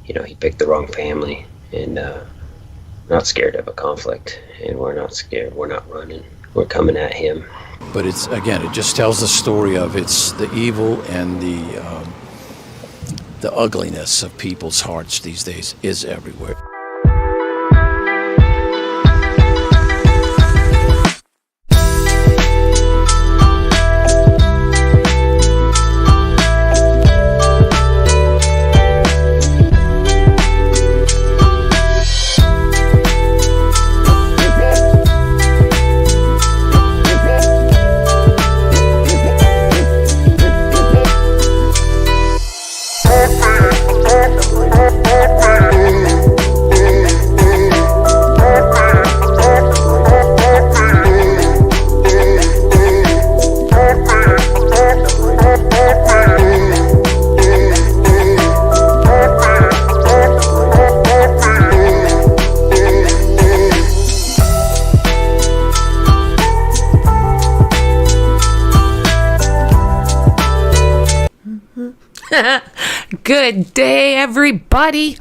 he picked the wrong family, and not scared of a conflict, and we're not scared. We're not running. We're coming at him. But it's, again, it just tells the story of it's the evil and the ugliness of people's hearts these days is everywhere. Good day, everybody.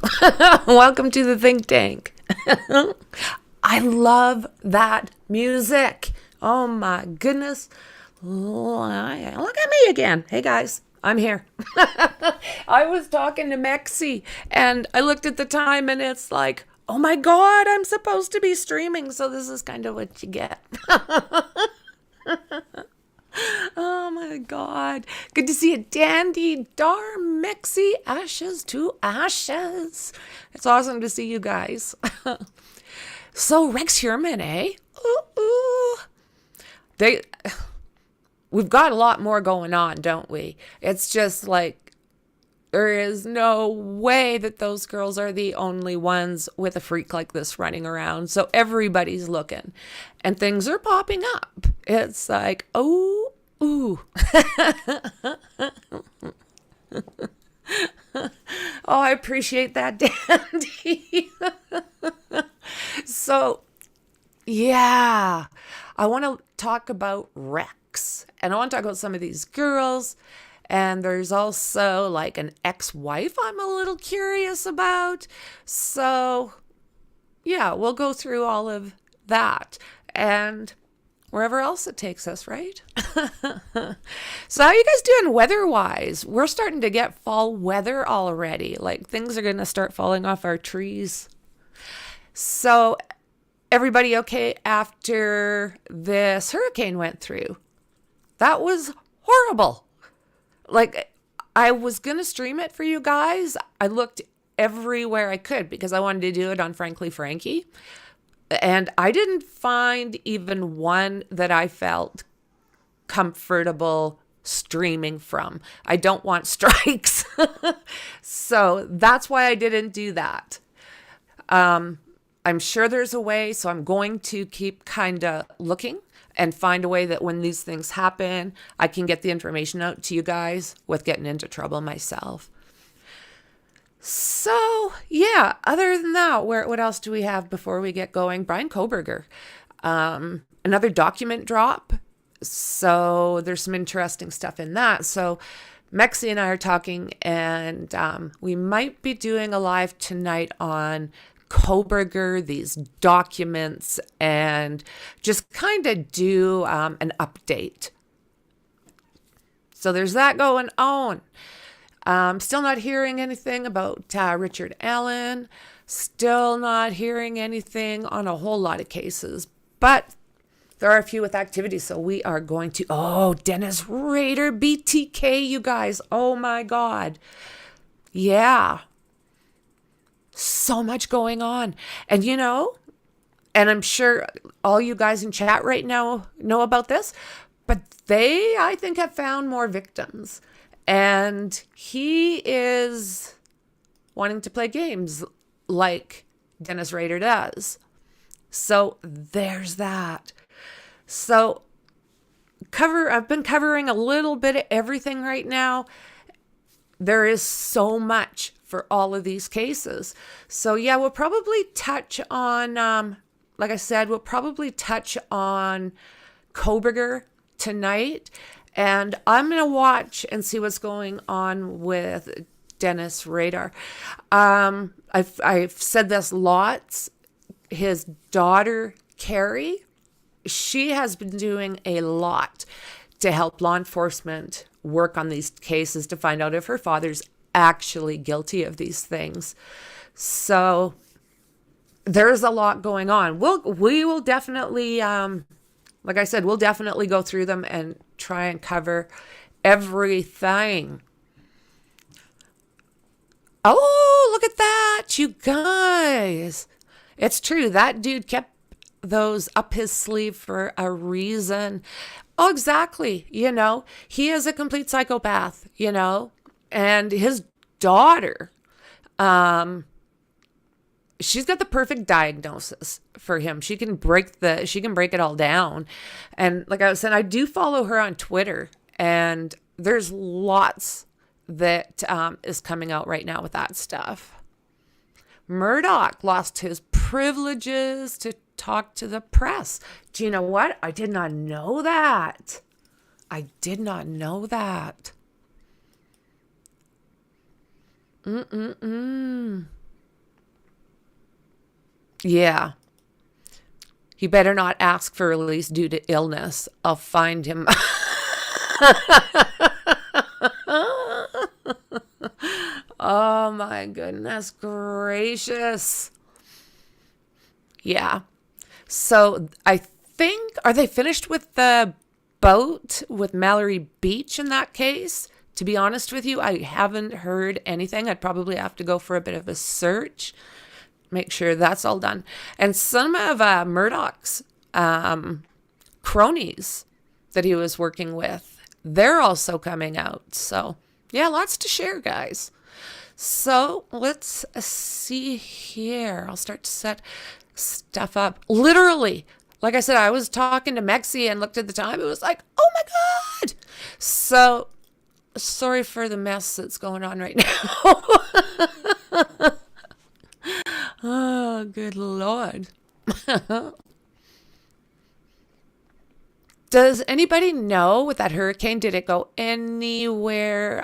Welcome to the Think Tank. I love that music. Oh my goodness. Look at me again. Hey guys, I'm here. I was talking to Mexi and I looked at the time and it's like, oh my God, I'm supposed to be streaming. So this is kind of what you get. Oh my God. Good to see you, Dandy, Dar, Mexi, Ashes to Ashes. It's awesome to see you guys. So Rex Heuermann, eh? Ooh. We've got a lot more going on, don't we? It's just like, there is no way that those girls are the only ones with a freak like this running around. So everybody's looking and things are popping up. It's like, oh, ooh. Oh, I appreciate that, Dandy. So, yeah, I want to talk about Rex. And I want to talk about some of these girls. And there's also like an ex-wife I'm a little curious about. So, yeah, we'll go through all of that. And wherever else it takes us, right? So how you guys doing weather-wise? We're starting to get fall weather already. Like things are going to start falling off our trees. So everybody okay after this hurricane went through? That was horrible. Like, I was going to stream it for you guys. I looked everywhere I could because I wanted to do it on Frankly Frankie. And I didn't find even one that I felt comfortable streaming from. I don't want strikes. So that's why I didn't do that. I'm sure there's a way, so I'm going to keep kind of looking and find a way that when these things happen, I can get the information out to you guys with getting into trouble myself. So, yeah, other than that, what else do we have before we get going? Brian Koberger, another document drop. So there's some interesting stuff in that. So Mexi and I are talking, and we might be doing a live tonight on Koberger, these documents, and just kind of do an update. So there's that going on. Still not hearing anything about Richard Allen. Still not hearing anything on a whole lot of cases. But there are a few with activity, so we are going to... Oh, Dennis Rader, BTK, you guys. Oh, my God. Yeah. So much going on. And and I'm sure all you guys in chat right now know about this, but they, I think, have found more victims. And he is wanting to play games like Dennis Rader does. So there's that. So I've been covering a little bit of everything right now. There is so much for all of these cases. So yeah, we'll probably touch on, like I said, we'll probably touch on Koberger tonight. And I'm going to watch and see what's going on with Dennis Radar. I've said this lots. His daughter, Carrie, she has been doing a lot to help law enforcement work on these cases to find out if her father's actually guilty of these things. So there's a lot going on. We will definitely, like I said, we'll definitely go through them and try and cover everything. Oh, look at that, you guys. It's true. That dude kept those up his sleeve for a reason. Oh, exactly. He is a complete psychopath, and his daughter, she's got the perfect diagnosis for him. She can break it all down. And like I was saying, I do follow her on Twitter, and there's lots that is coming out right now with that stuff. Murdoch lost his privileges to talk to the press. Do you know what? I did not know that. Yeah. He better not ask for release due to illness. I'll find him. Oh my goodness gracious. Yeah. So I think, are they finished with the boat with Mallory Beach in that case? To be honest with you, I haven't heard anything. I'd probably have to go for a bit of a search, make sure that's all done. And some of Murdoch's cronies that he was working with, they're also coming out. So yeah, lots to share, guys. So let's see here. I'll start to set stuff up. Literally, like I said, I was talking to Mexi and looked at the time. It was like, oh my God. So sorry for the mess that's going on right now. Oh, good Lord. Does anybody know with that hurricane, did it go anywhere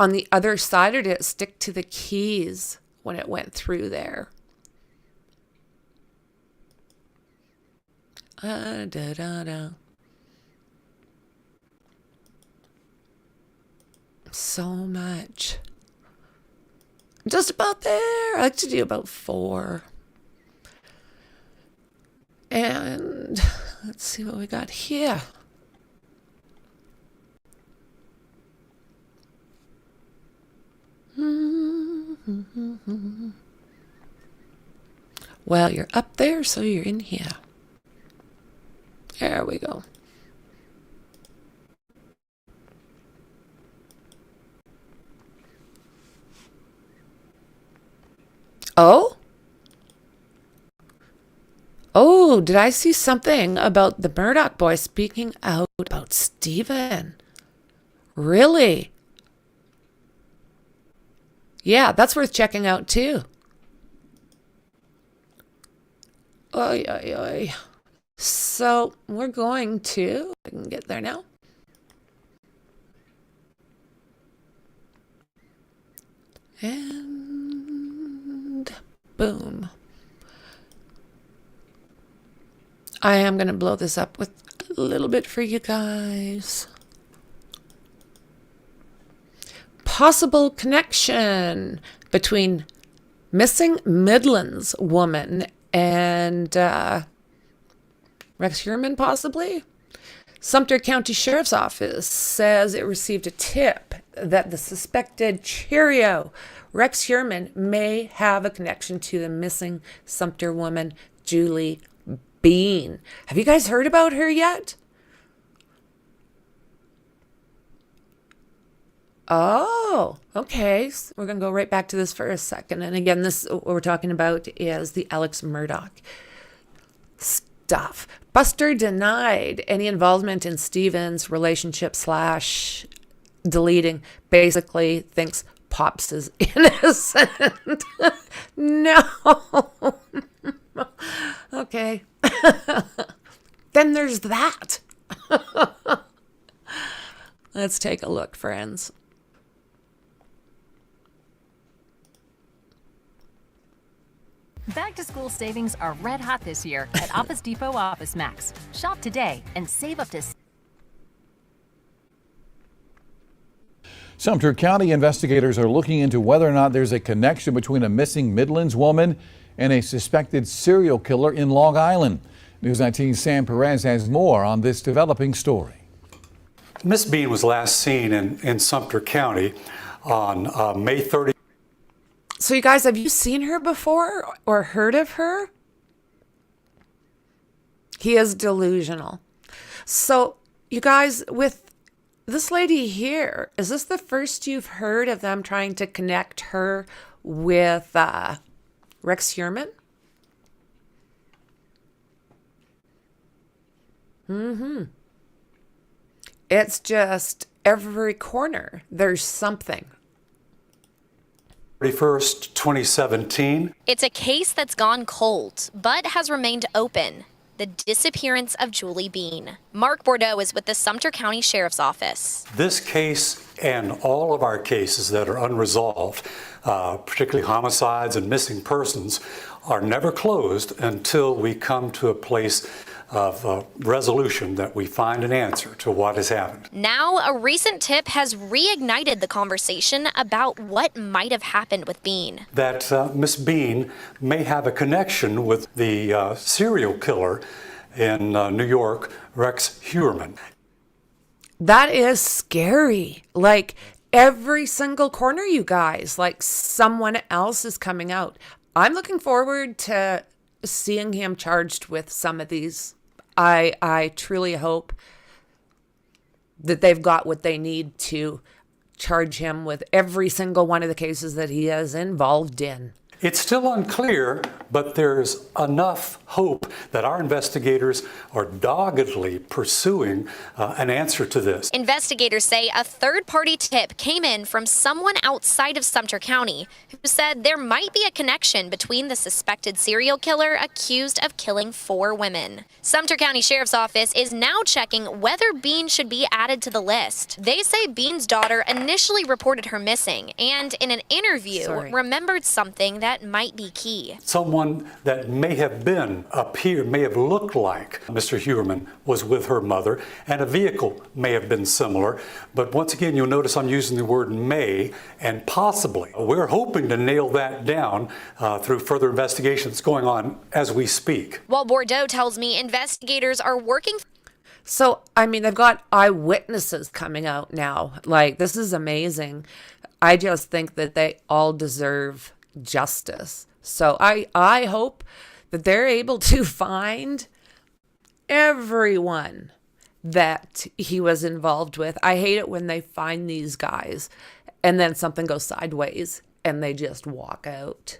on the other side, or did it stick to the Keys when it went through there? So much. Just about there. I like to do about 4. And let's see what we got here. Well, you're up there, so you're in here. There we go. Oh? Oh, did I see something about the Murdoch boy speaking out about Stephen? Really? Yeah, that's worth checking out too. Oy, oy, oy. So we're going to, I can get there now. And boom. I am going to blow this up with a little bit for you guys. Possible connection between missing Midlands woman and Rex Heuermann, possibly? Sumter County Sheriff's Office says it received a tip that the suspected Cheerio, Rex Heuermann, may have a connection to the missing Sumter woman, Julie Bean. Have you guys heard about her yet? Oh, okay. So we're going to go right back to this for a second. And again, this what we're talking about is the Alex Murdoch stuff. Buster denied any involvement in Stephen's relationship / deleting. Basically thinks Pops is innocent. No. Okay. Then there's that. Let's take a look, friends. Back-to-school savings are red hot this year at Office Depot Office Max. Shop today and save up to... Sumter County investigators are looking into whether or not there's a connection between a missing Midlands woman and a suspected serial killer in Long Island. News 19's Sam Perez has more on this developing story. Miss Bean was last seen in Sumter County on May 30th. So you guys, have you seen her before or heard of her? He is delusional. So you guys, with this lady here, is this the first you've heard of them trying to connect her with Rex Heuermann? It's just every corner there's something. 31st, 2017. It's a case that's gone cold, but has remained open. The disappearance of Julie Bean. Mark Bordeaux is with the Sumter County Sheriff's Office. This case and all of our cases that are unresolved, particularly homicides and missing persons, are never closed until we come to a place of resolution, that we find an answer to what has happened. Now, a recent tip has reignited the conversation about what might have happened with Bean. That Miss Bean may have a connection with the serial killer in New York, Rex Heuermann. That is scary. Like every single corner, you guys, like someone else is coming out. I'm looking forward to seeing him charged with some of these. I truly hope that they've got what they need to charge him with every single one of the cases that he is involved in. It's still unclear, but there's enough hope that our investigators are doggedly pursuing an answer to this. Investigators say a third-party tip came in from someone outside of Sumter County who said there might be a connection between the suspected serial killer accused of killing 4 women. Sumter County Sheriff's Office is now checking whether Bean should be added to the list. They say Bean's daughter initially reported her missing and in an interview remembered something that might be key. Someone that may have may have looked like Mr. Heuermann was with her mother, and a vehicle may have been similar. But once again, you'll notice I'm using the word may and possibly. We're hoping to nail that down through further investigations going on as we speak. While Bordeaux tells me investigators are working. So, I mean, they've got eyewitnesses coming out now. Like, this is amazing. I just think that they all deserve justice. So I hope that they're able to find everyone that he was involved with. I hate it when they find these guys and then something goes sideways and they just walk out.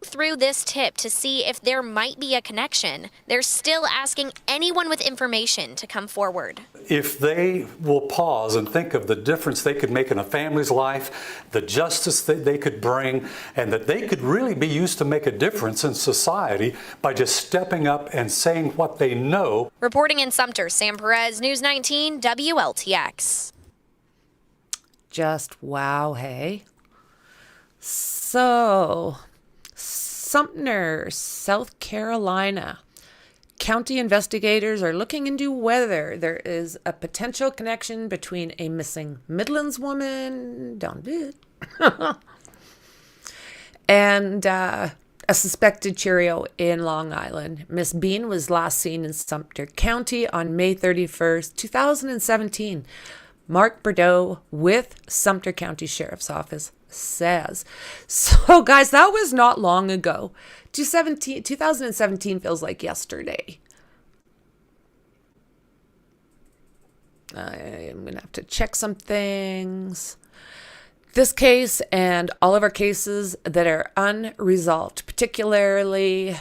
Through this tip to see if there might be a connection. They're still asking anyone with information to come forward. If they will pause and think of the difference they could make in a family's life, the justice that they could bring, and that they could really be used to make a difference in society by just stepping up and saying what they know. Reporting in Sumter, Sam Perez, News 19 WLTX. Just wow, hey? So, Sumter, South Carolina. County investigators are looking into whether there is a potential connection between a missing Midlands woman, don't do it, and a suspected Cheerio in Long Island. Miss Bean was last seen in Sumter County on May 31st, 2017. Mark Bordeaux with Sumter County Sheriff's Office says. So, guys, that was not long ago. 2017 feels like yesterday. I'm going to have to check some things. This case and all of our cases that are unresolved, particularly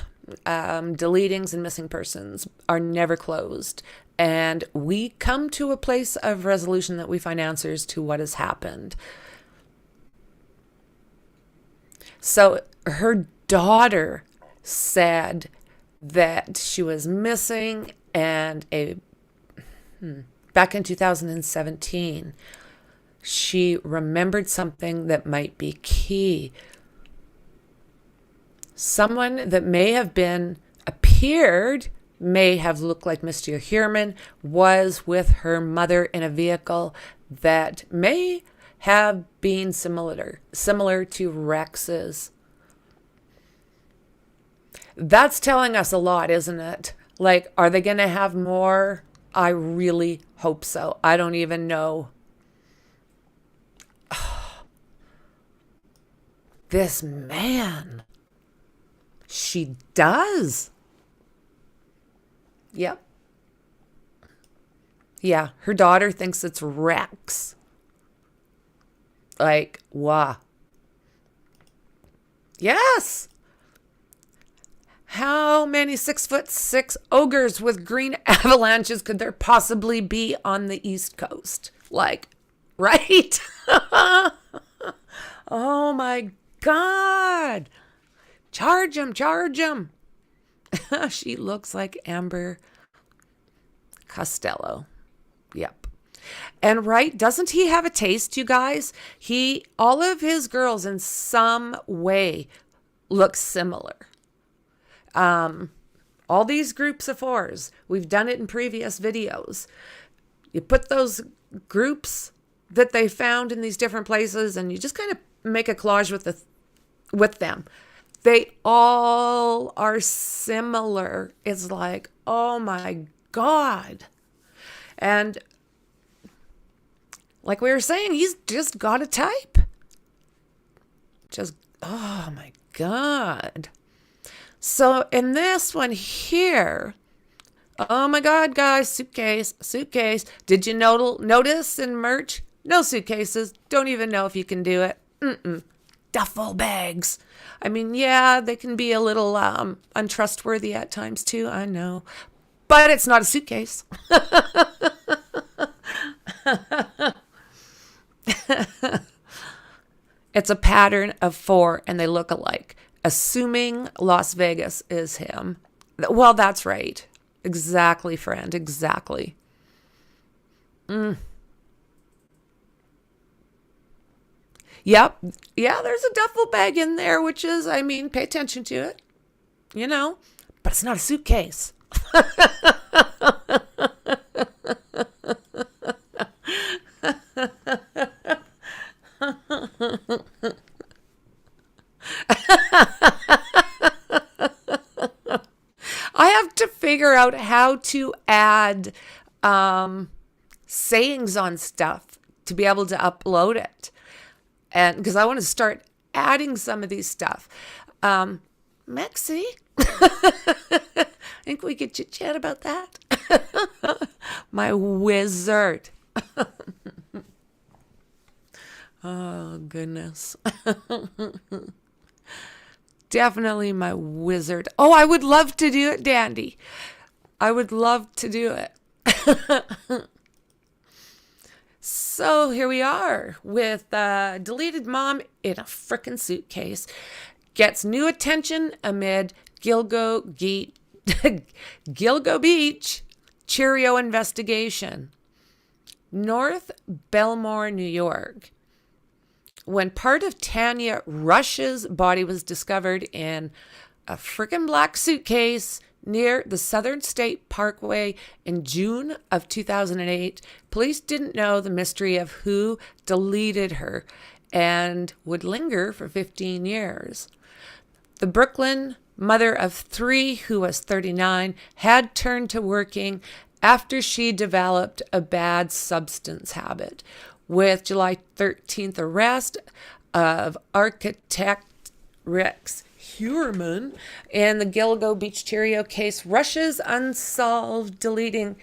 deletings and missing persons, are never closed. And we come to a place of resolution that we find answers to what has happened. So her daughter said that she was missing, and back in 2017, she remembered something that might be key. Someone that may have may have looked like Mr. Heuermann, was with her mother in a vehicle that may have been similar to Rex's. That's telling us a lot, isn't it? Like, are they going to have more? I really hope so. I don't even know. This man. She does. Yep. Yeah, her daughter thinks it's Rex. Like, wow. Yes. How many 6'6" ogres with green avalanches could there possibly be on the East Coast? Like, right? Oh my God. Charge him, charge him. She looks like Amber Costello. Yep. And right, doesn't he have a taste, you guys? All of his girls in some way look similar. All these groups of fours, we've done it in previous videos. You put those groups that they found in these different places and you just kind of make a collage with them. They all are similar. It's like, oh my God. And like we were saying, he's just got a type. Just, oh my God. So in this one here, oh my God, guys, suitcase. Did you notice in merch? No suitcases. Don't even know if you can do it. Duffel bags. I mean, yeah, they can be a little untrustworthy at times too, I know. But it's not a suitcase. It's a pattern of 4 and they look alike. Assuming Las Vegas is him. Well, that's right. Exactly, friend. Exactly. Yep. Yeah, there's a duffel bag in there, which is, I mean, pay attention to it. You know, but it's not a suitcase. I have to figure out how to add sayings on stuff to be able to upload it. And because I want to start adding some of these stuff. Mexi, I think we could chit chat about that. My wizard. Oh, goodness. Definitely my wizard. Oh, I would love to do it, Dandy. I would love to do it. So here we are with deleted mom in a frickin' suitcase. Gets new attention amid Gilgo Beach Cheerio investigation. North Belmore, New York. When part of Tanya Rush's body was discovered in a frickin' black suitcase near the Southern State Parkway in June of 2008, police didn't know the mystery of who deleted her and would linger for 15 years. The Brooklyn mother of 3, who was 39, had turned to working after she developed a bad substance habit. With July 13th arrest of architect Rex Heuermann in the Gilgo Beach Cheerio case, Rush's unsolved deleting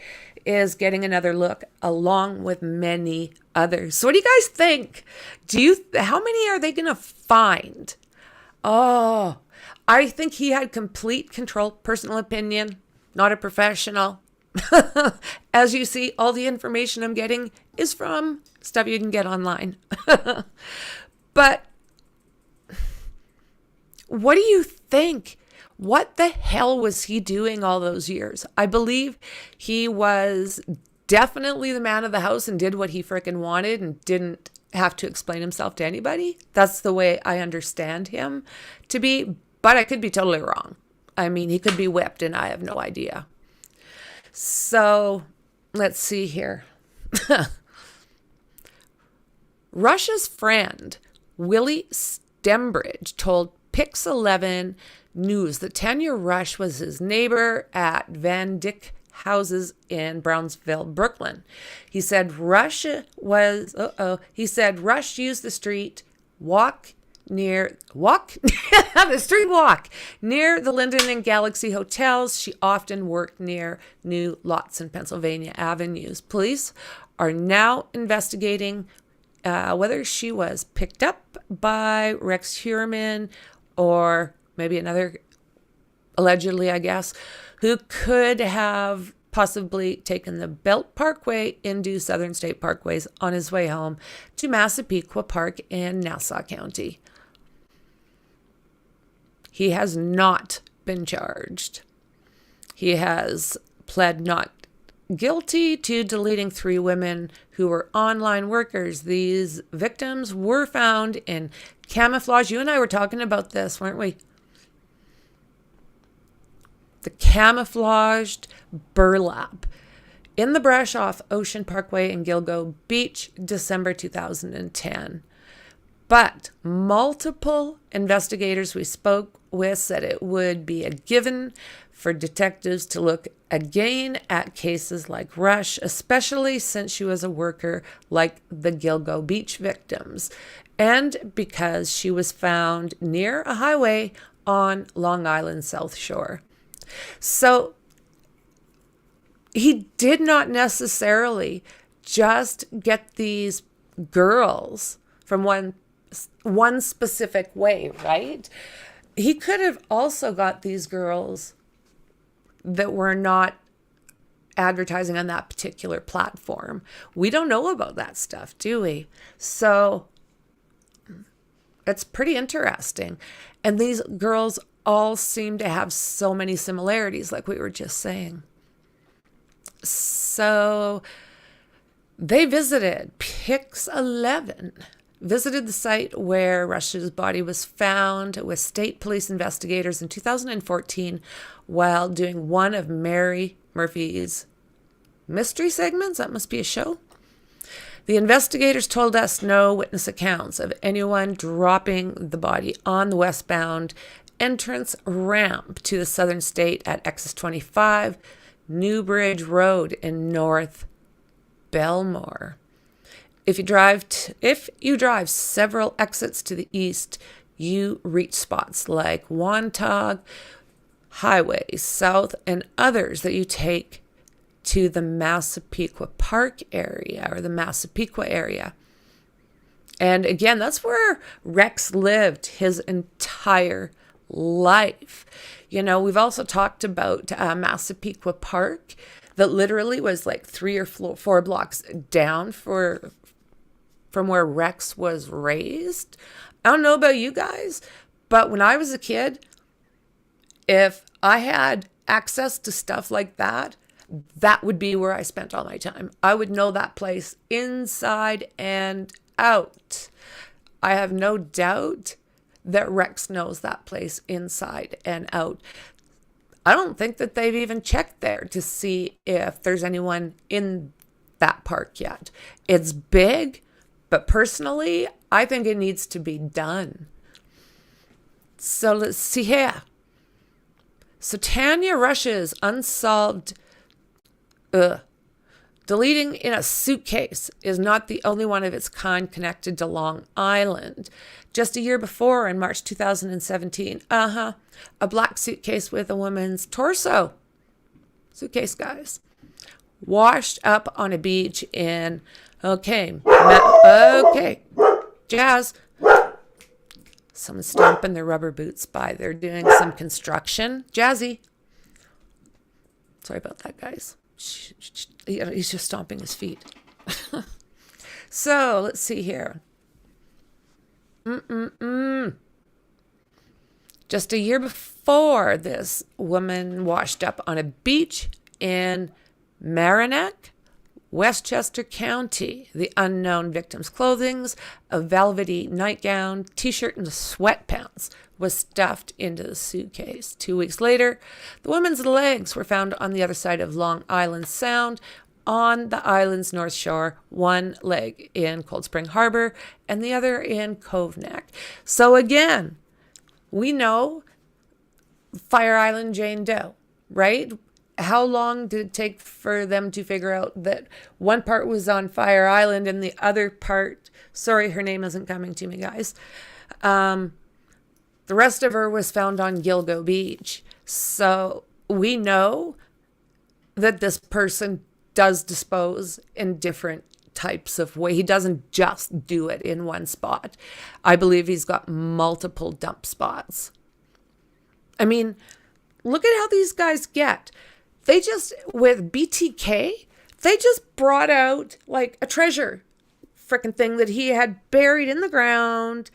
is getting another look, along with many others. So what do you guys think? How many are they going to find? Oh, I think he had complete control, personal opinion, not a professional. As you see, all the information I'm getting is from stuff you can get online. But what do you think? What the hell was he doing all those years? I believe he was definitely the man of the house and did what he frickin' wanted and didn't have to explain himself to anybody. That's the way I understand him to be. But I could be totally wrong. I mean, he could be whipped and I have no idea. So let's see here. Rush's friend, Willie Stembridge, told Pix 11 News that Tanya Rush was his neighbor at Van Dyck Houses in Brownsville, Brooklyn. He said Rush used the street walk near the Linden and Galaxy hotels. She often worked near new lots in Pennsylvania avenues. Police are now investigating whether she was picked up by Rex Heuermann or maybe another, allegedly, I guess, who could have possibly taken the Belt Parkway into Southern State Parkways on his way home to Massapequa Park in Nassau County. He has not been charged. He has pled not guilty to deleting 3 women who were online workers. These victims were found in camouflage. You and I were talking about this, weren't we? The camouflaged burlap in the brush off Ocean Parkway in Gilgo Beach, December 2010. But multiple investigators we spoke with said it would be a given for detectives to look again at cases like Rush, especially since she was a worker like the Gilgo Beach victims, and because she was found near a highway on Long Island South Shore. So he did not necessarily just get these girls from one specific way, right? He could have also got these girls that were not advertising on that particular platform. We don't know about that stuff, do we? So it's pretty interesting. And these girls all seem to have so many similarities, like we were just saying. So they visited Pix 11, visited the site where Rush's body was found with state police investigators in 2014 while doing one of Mary Murphy's mystery segments. That must be a show. The investigators told us no witness accounts of anyone dropping the body on the westbound entrance ramp to the Southern State at Exit 25, Newbridge Road in North Belmore. If you drive several exits to the east, you reach spots like Wantagh Highway South and others that you take to the Massapequa Park area or the Massapequa area. And again, that's where Rex lived his entire life. You know, we've also talked about Massapequa Park that literally was like 3 or 4 blocks down from where Rex was raised. I don't know about you guys, but when I was a kid, if I had access to stuff like that, that would be where I spent all my time. I would know that place inside and out. I have no doubt that Rex knows that place inside and out. I don't think that they've even checked there to see if there's anyone in that park yet. It's big, but personally, I think it needs to be done. So let's see here. So Tanya Rush's unsolved deleting in a suitcase is not the only one of its kind connected to Long Island. Just a year before, in March 2017, a black suitcase with a woman's torso, suitcase guys, washed up on a beach in, Jazz. Someone's stomping their rubber boots by. They're doing some construction. Jazzy. Sorry about that, guys. He's just stomping his feet. So let's see here. Just a year before, this woman washed up on a beach in Merrimack, Westchester County. The unknown victim's clothing, a velvety nightgown, t-shirt, and sweatpants was stuffed into the suitcase. 2 weeks later, the woman's legs were found on the other side of Long Island Sound on the island's north shore, one leg in Cold Spring Harbor and the other in Cove Neck. So again, we know Fire Island Jane Doe, right? How long did it take for them to figure out that one part was on Fire Island and the other part, sorry, her name isn't coming to me, guys. The rest of her was found on Gilgo Beach. So we know that this person does dispose in different types of way. He doesn't just do it in one spot. I believe he's got multiple dump spots. I mean, look at how these guys get. They just, with BTK, they just brought out like a treasure freaking thing that he had buried in the ground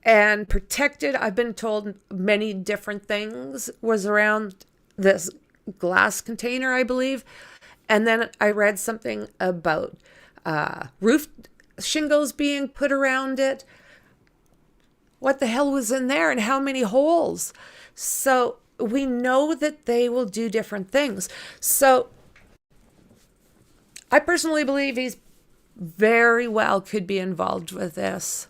and protected. I've been told many different things was around this glass container, I believe. And then I read something about roof shingles being put around it. What the hell was in there and how many holes? So we know that they will do different things. So I personally believe he's very well could be involved with this.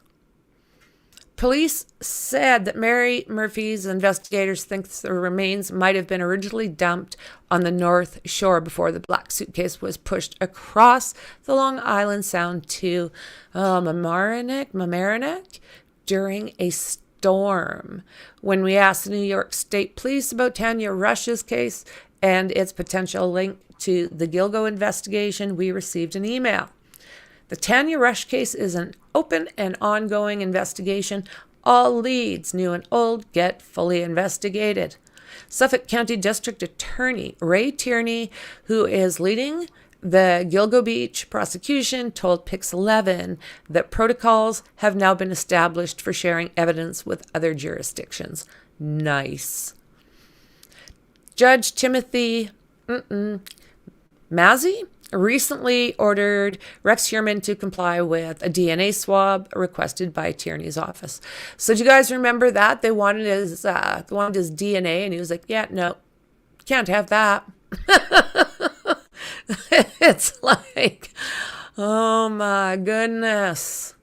Police said that Mary Murphy's investigators think the remains might have been originally dumped on the North Shore before the black suitcase was pushed across the Long Island Sound to Mamaroneck during a storm. When we asked the New York State Police about Tanya Rush's case and its potential link to the Gilgo investigation, we received an email. The Tanya Rush case is an open and ongoing investigation. All leads, new and old, get fully investigated. Suffolk County District Attorney Ray Tierney, who is leading the Gilgo Beach prosecution, told Pix 11 that protocols have now been established for sharing evidence with other jurisdictions. Nice. Judge Timothy Mazzi recently ordered Rex Heuermann to comply with a DNA swab requested by Tierney's office. So do you guys remember that? They wanted his DNA, and he was like, yeah, no, can't have that. It's like, oh my goodness.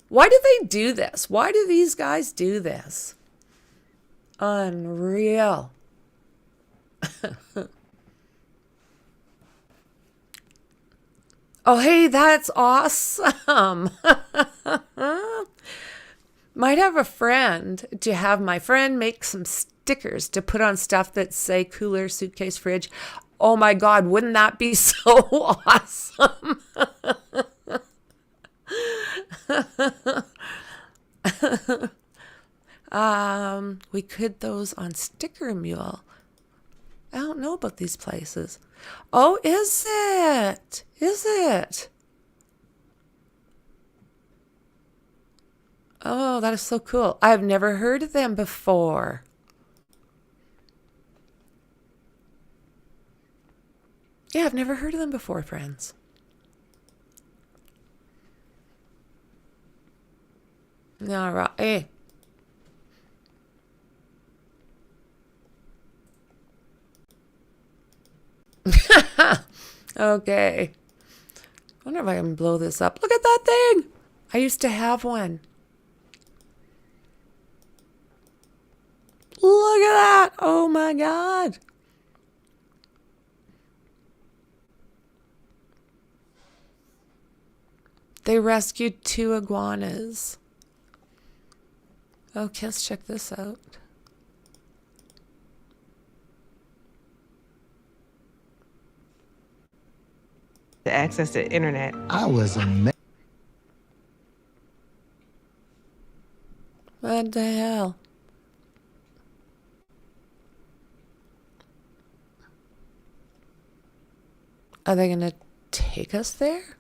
Why do they do this? Why do these guys do this? Unreal. Oh, hey, that's awesome. Might have a friend to have my friend make some stickers to put on stuff that say cooler, suitcase, fridge. Oh my God, wouldn't that be so awesome? We could those on Sticker Mule. I don't know about these places. Oh, is it? Is it? Oh, that is so cool. I've never heard of them before. Yeah, I've never heard of them before, friends. All right. Hey. Okay. I wonder if I can blow this up. Look at that thing. I used to have one. Look at that. Oh my God. They rescued 2 iguanas. Okay, let's check this out. To access the internet. I was amazed. What the hell? Are they gonna take us there?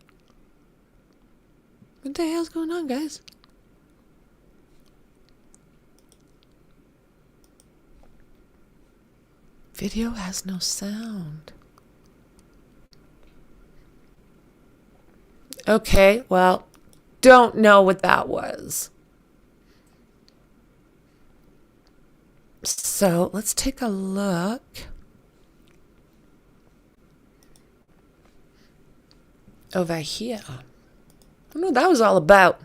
What the hell's going on, guys? Video has no sound. Okay, well, don't know what that was. So let's take a look. Over here. I don't know what that was all about.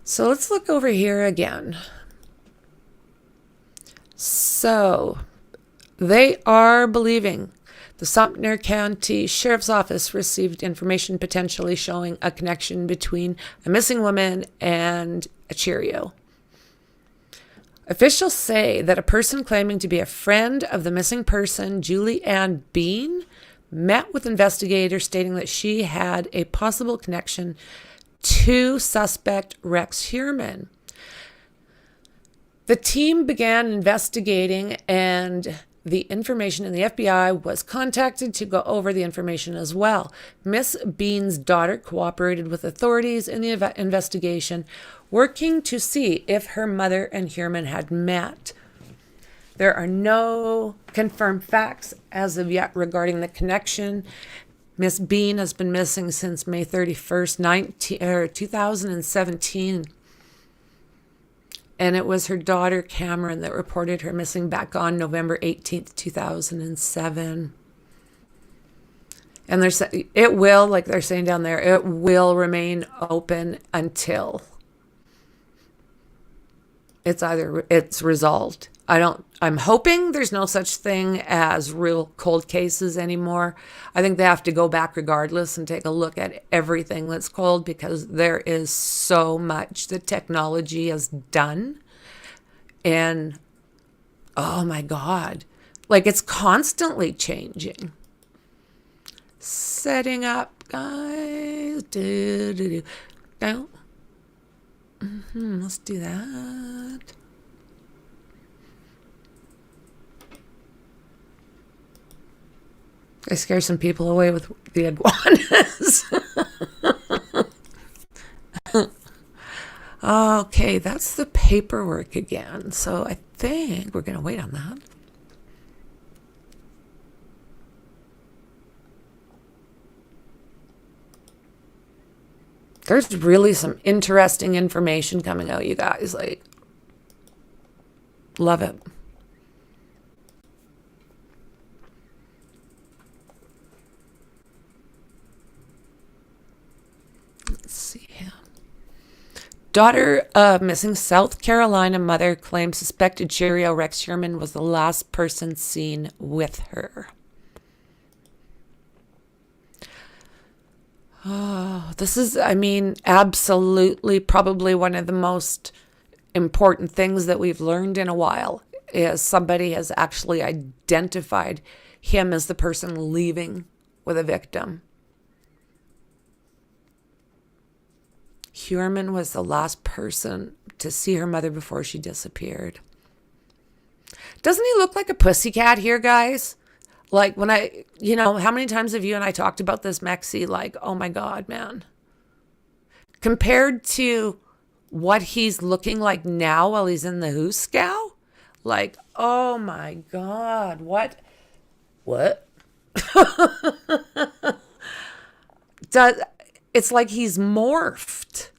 So let's look over here again. So they are believing the Sumter County Sheriff's Office received information potentially showing a connection between a missing woman and a Cheerio. Officials say that a person claiming to be a friend of the missing person, Julie Ann Bean, met with investigators stating that she had a possible connection to suspect Rex Heuermann. The team began investigating, and the information in the FBI was contacted to go over the information as well. Miss Bean's daughter cooperated with authorities in the investigation, working to see if her mother and Heuermann had met. There are no confirmed facts as of yet regarding the connection. Miss Bean has been missing since May 31st, 2017. And it was her daughter, Cameron, that reported her missing back on November 18th, 2007. And it will, like they're saying down there, it will remain open until it's resolved. I'm hoping there's no such thing as real cold cases anymore. I think they have to go back regardless and take a look at everything that's cold, because there is so much that technology has done. And oh my God, like it's constantly changing. Setting up, guys. No. Let's do that. I scare some people away with the iguanas. Okay, that's the paperwork again. So I think we're going to wait on that. There's really some interesting information coming out, you guys. Like, love it. Let's see here. Daughter of missing South Carolina mother claims suspected Cheerio Rex Heuermann was the last person seen with her. Oh, this is, absolutely probably one of the most important things that we've learned in a while is somebody has actually identified him as the person leaving with a victim. Heuermann was the last person to see her mother before she disappeared. Doesn't he look like a pussycat here, guys? Like when how many times have you and I talked about this, Mexi? Like, oh my God, man. Compared to what he's looking like now while he's in the Hooskow, like, oh my God, what? It's like he's morphed.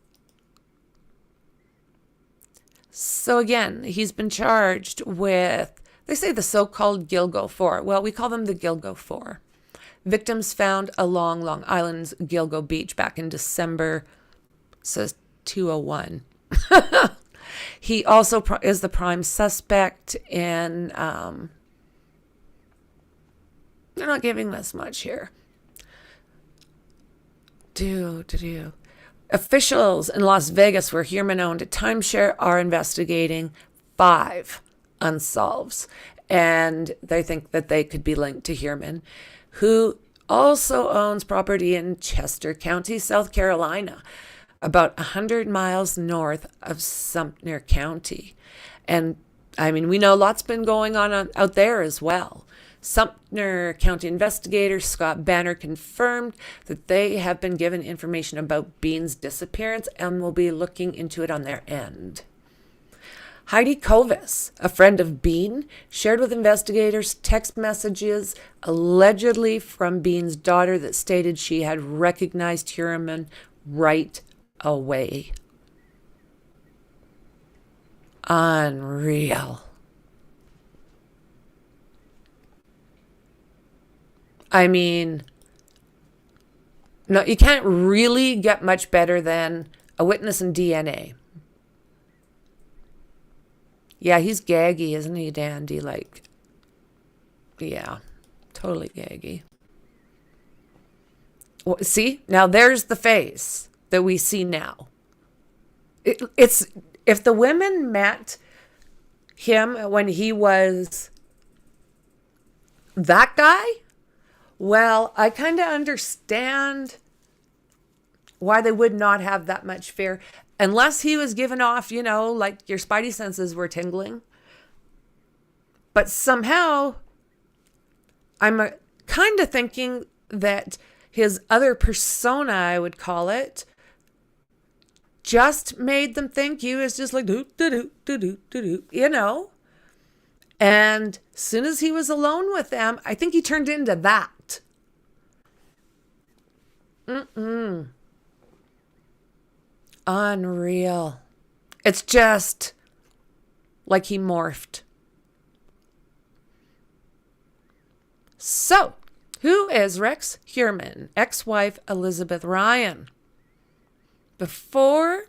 So again, he's been charged with, they say the so-called Gilgo Four. Well, we call them the Gilgo Four. Victims found along Long Island's Gilgo Beach back in December, says 201. He also is the prime suspect in, they're not giving us much here. Officials in Las Vegas, where Heuermann owned a timeshare, are investigating 5 unsolves. And they think that they could be linked to Heuermann, who also owns property in Chester County, South Carolina, about 100 miles north of Sumter County. And we know lots been going on out there as well. Sumter County investigator Scott Banner confirmed that they have been given information about Bean's disappearance and will be looking into it on their end. Heidi Kovis, a friend of Bean, shared with investigators text messages allegedly from Bean's daughter that stated she had recognized Heuermann right away. Unreal. I mean, no, you can't really get much better than a witness and DNA. Yeah, he's gaggy, isn't he, Dandy? Like, yeah, totally gaggy. Well, see, now there's the face that we see now. It's if the women met him when he was that guy, well, I kind of understand why they would not have that much fear. Unless he was given off, you know, like your spidey senses were tingling. But somehow, I'm kind of thinking that his other persona, I would call it, just made them think he was just like, you know. And as soon as he was alone with them, I think he turned into that. Unreal. It's just like he morphed. So, who is Rex Heuermann, ex-wife Elizabeth Ryan? Before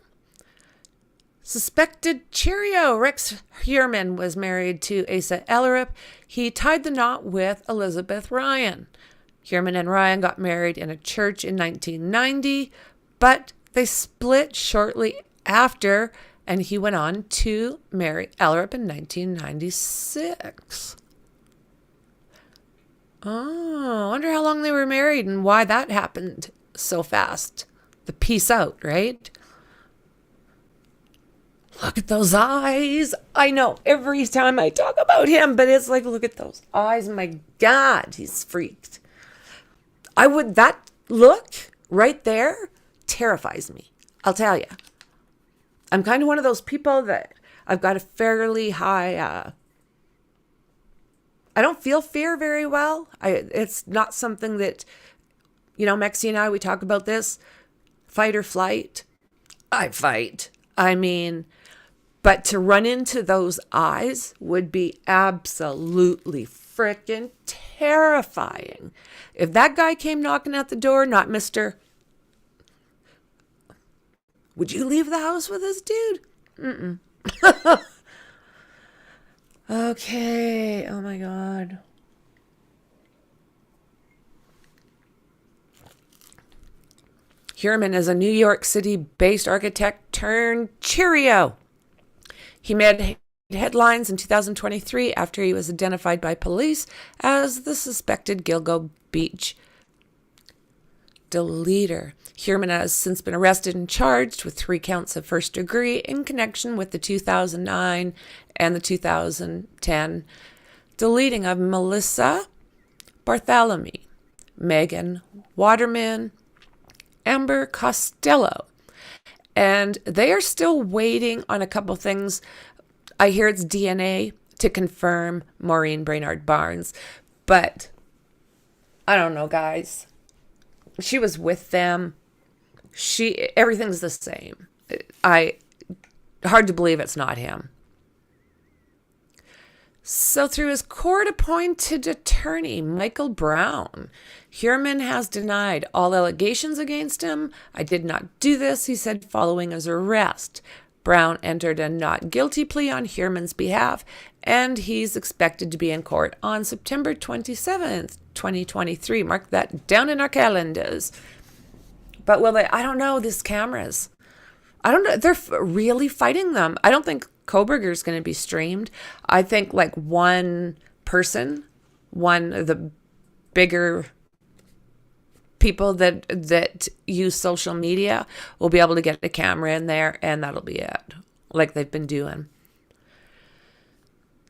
suspected Cheerio, Rex Heuermann was married to Asa ELLERUP. He tied the knot with Elizabeth Ryan. Heuermann and Ryan got married in a church in 1990, but they split shortly after, and he went on to marry ELLERUP in 1996. Oh, I wonder how long they were married and why that happened so fast. The peace out, right? Look at those eyes. I know every time I talk about him, but it's like, look at those eyes. My God, he's freaked. That look right there terrifies me. I'll tell you. I'm kind of one of those people that I've got a fairly high, I don't feel fear very well. It's not something that, you know, Mexi and I, we talk about this, fight or flight. I fight. I mean, but to run into those eyes would be absolutely freaking terrifying. If that guy came knocking at the door, not Mr. Would you leave the house with this dude? Okay. Oh my God. Heuermann is a New York City-based architect turned Cheerio. He made headlines in 2023 after he was identified by police as the suspected Gilgo Beach deleter. Heuermann has since been arrested and charged with 3 counts of first degree in connection with the 2009 and the 2010 deleting of Melissa Bartholomew, Megan Waterman, Amber Costello. And they are still waiting on a couple things. I hear it's DNA to confirm Maureen Brainard Barnes. But I don't know, guys. She was with them. Everything's the same. Hard to believe it's not him. So through his court-appointed attorney, Michael Brown, Heuermann has denied all allegations against him. I did not do this, he said, following his arrest. Brown entered a not guilty plea on Heuermann's behalf, and he's expected to be in court on September 27th, 2023. Mark that down in our calendars. But will they? I don't know, these cameras. I don't know. They're really fighting them. I don't think Koberger is going to be streamed. I think like one person, one of the bigger people that use social media will be able to get a camera in there, and that'll be it, like they've been doing.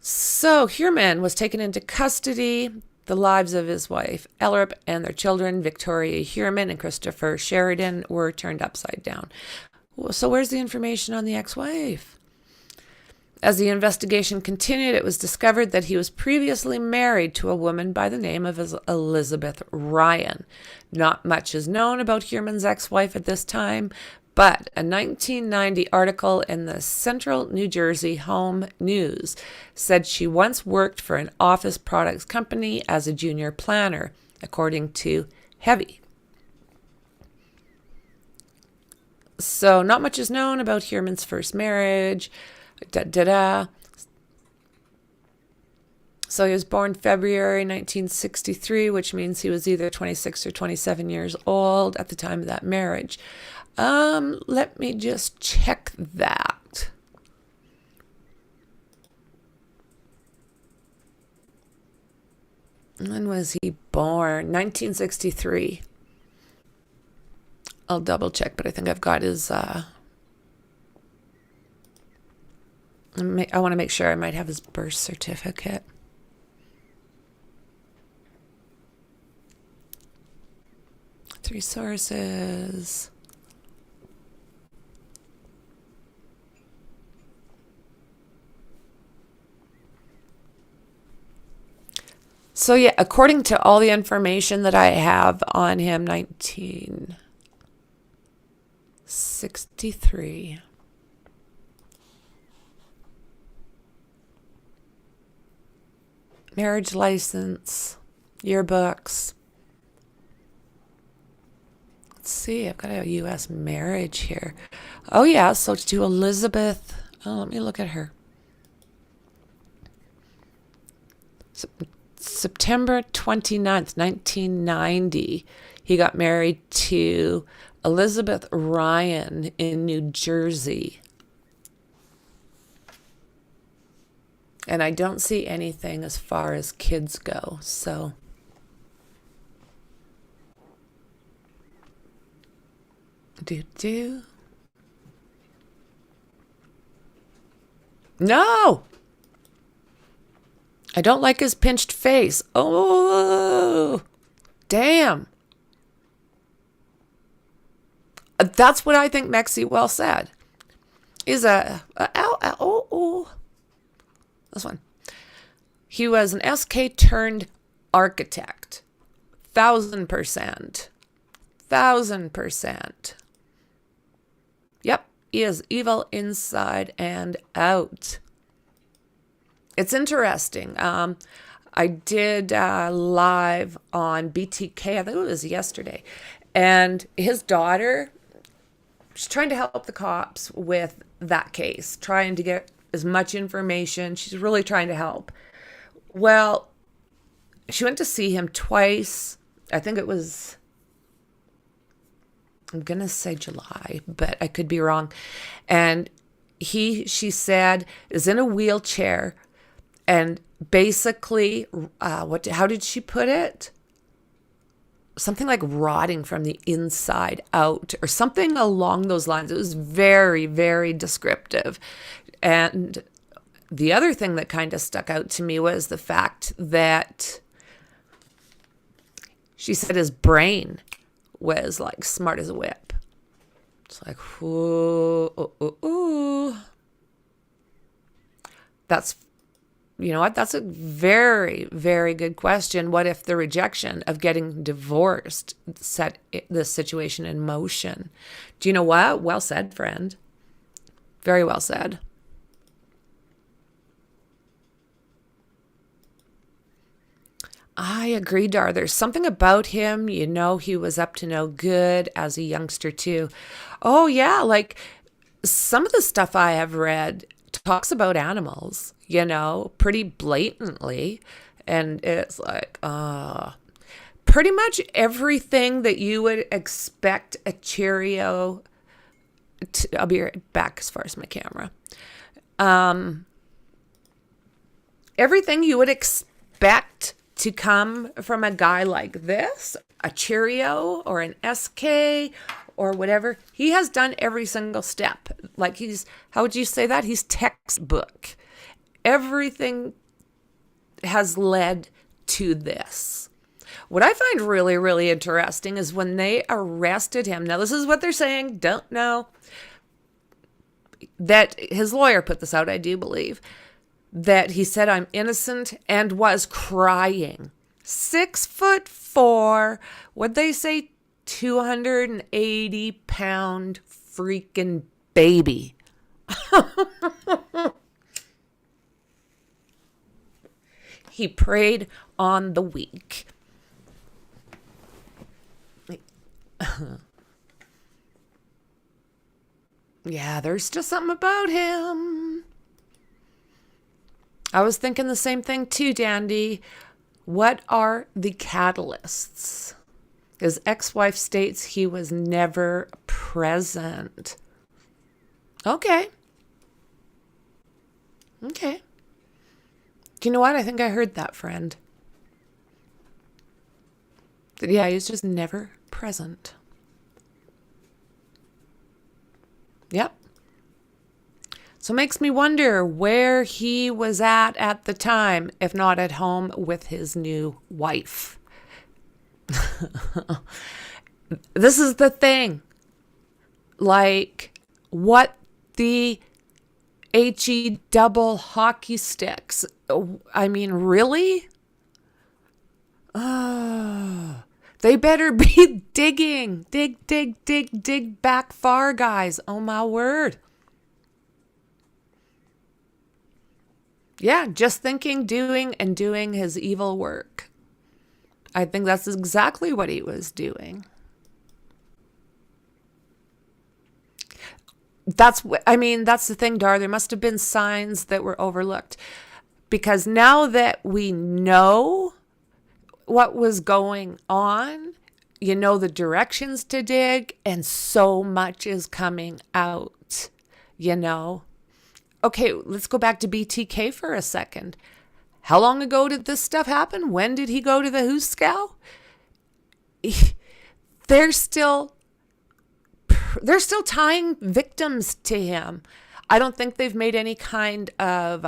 So Heuermann was taken into custody. The lives of his wife, ELLERUP, and their children, Victoria Heuermann and Christopher Sheridan, were turned upside down. So where's the information on the ex-wife? As the investigation continued, it was discovered that he was previously married to a woman by the name of Elizabeth Ryan. Not much is known about Heuermann's ex-wife at this time, but a 1990 article in the Central New Jersey Home News said she once worked for an office products company as a junior planner, according to Heavy. So not much is known about Heuermann's first marriage. So he was born February 1963, which means he was either 26 or 27 years old at the time of that marriage. Let me just check that. When was he born? 1963. I'll double check, but I think I've got his, I want to make sure. I might have his birth certificate. Three sources. So yeah, according to all the information that I have on him, 1963. Marriage license, yearbooks. Let's see, I've got a U.S. marriage here. Oh yeah, so to Elizabeth. Oh, let me look at her. September 29th, 1990, he got married to Elizabeth Ryan in New Jersey. And I don't see anything as far as kids go, so. No! I don't like his pinched face. Oh, damn. That's what I think Mexi well said. Is this one. He was an SK turned architect. 1,000%. 1,000%. Yep, he is evil inside and out. It's interesting. I did live on BTK, I think it was yesterday, and his daughter, she's trying to help the cops with that case, trying to get as much information. She's really trying to help. Well, she went to see him twice. I think it was, I'm going to say July, but I could be wrong. And she said, is in a wheelchair. And basically, how did she put it? Something like rotting from the inside out or something along those lines. It was very, very descriptive. And the other thing that kind of stuck out to me was the fact that she said his brain was like smart as a whip. It's like, ooh. That's, you know what? That's a very, very good question. What if the rejection of getting divorced set this situation in motion? Do you know what? Well said, friend. Very well said. I agree, Dar. There's something about him, you know, he was up to no good as a youngster too. Oh yeah, like some of the stuff I have read talks about animals, you know, pretty blatantly. And it's like, pretty much everything that you would expect a Cheerio to, I'll be right back as far as my camera. Everything you would expect to come from a guy like this, a Cheerio or an SK or whatever, he has done every single step. Like he's, how would you say that? He's textbook. Everything has led to this. What I find really, really interesting is when they arrested him. Now, this is what they're saying. Don't know. that his lawyer put this out, I do believe, that he said, I'm innocent, and was crying. 6'4", what'd they say, 280-pound freaking baby. He preyed on the weak. Yeah, there's just something about him. I was thinking the same thing too, Dandy. What are the catalysts? His ex-wife states he was never present. Okay. Okay. Do you know what? I think I heard that, friend. That, yeah, he's just never present. Yep. So it makes me wonder where he was at the time, if not at home with his new wife. This is the thing. Like, what the HE double hockey sticks? I mean, really? They better be digging. Dig back far, guys. Oh, my word. Yeah, just thinking, doing his evil work. I think that's exactly what he was doing. That's the thing, Dar. There must have been signs that were overlooked. Because now that we know what was going on, you know the directions to dig, and so much is coming out, you know. Okay, let's go back to BTK for a second. How long ago did this stuff happen? When did he go to the Hooskow? They're still tying victims to him. I don't think they've made any kind of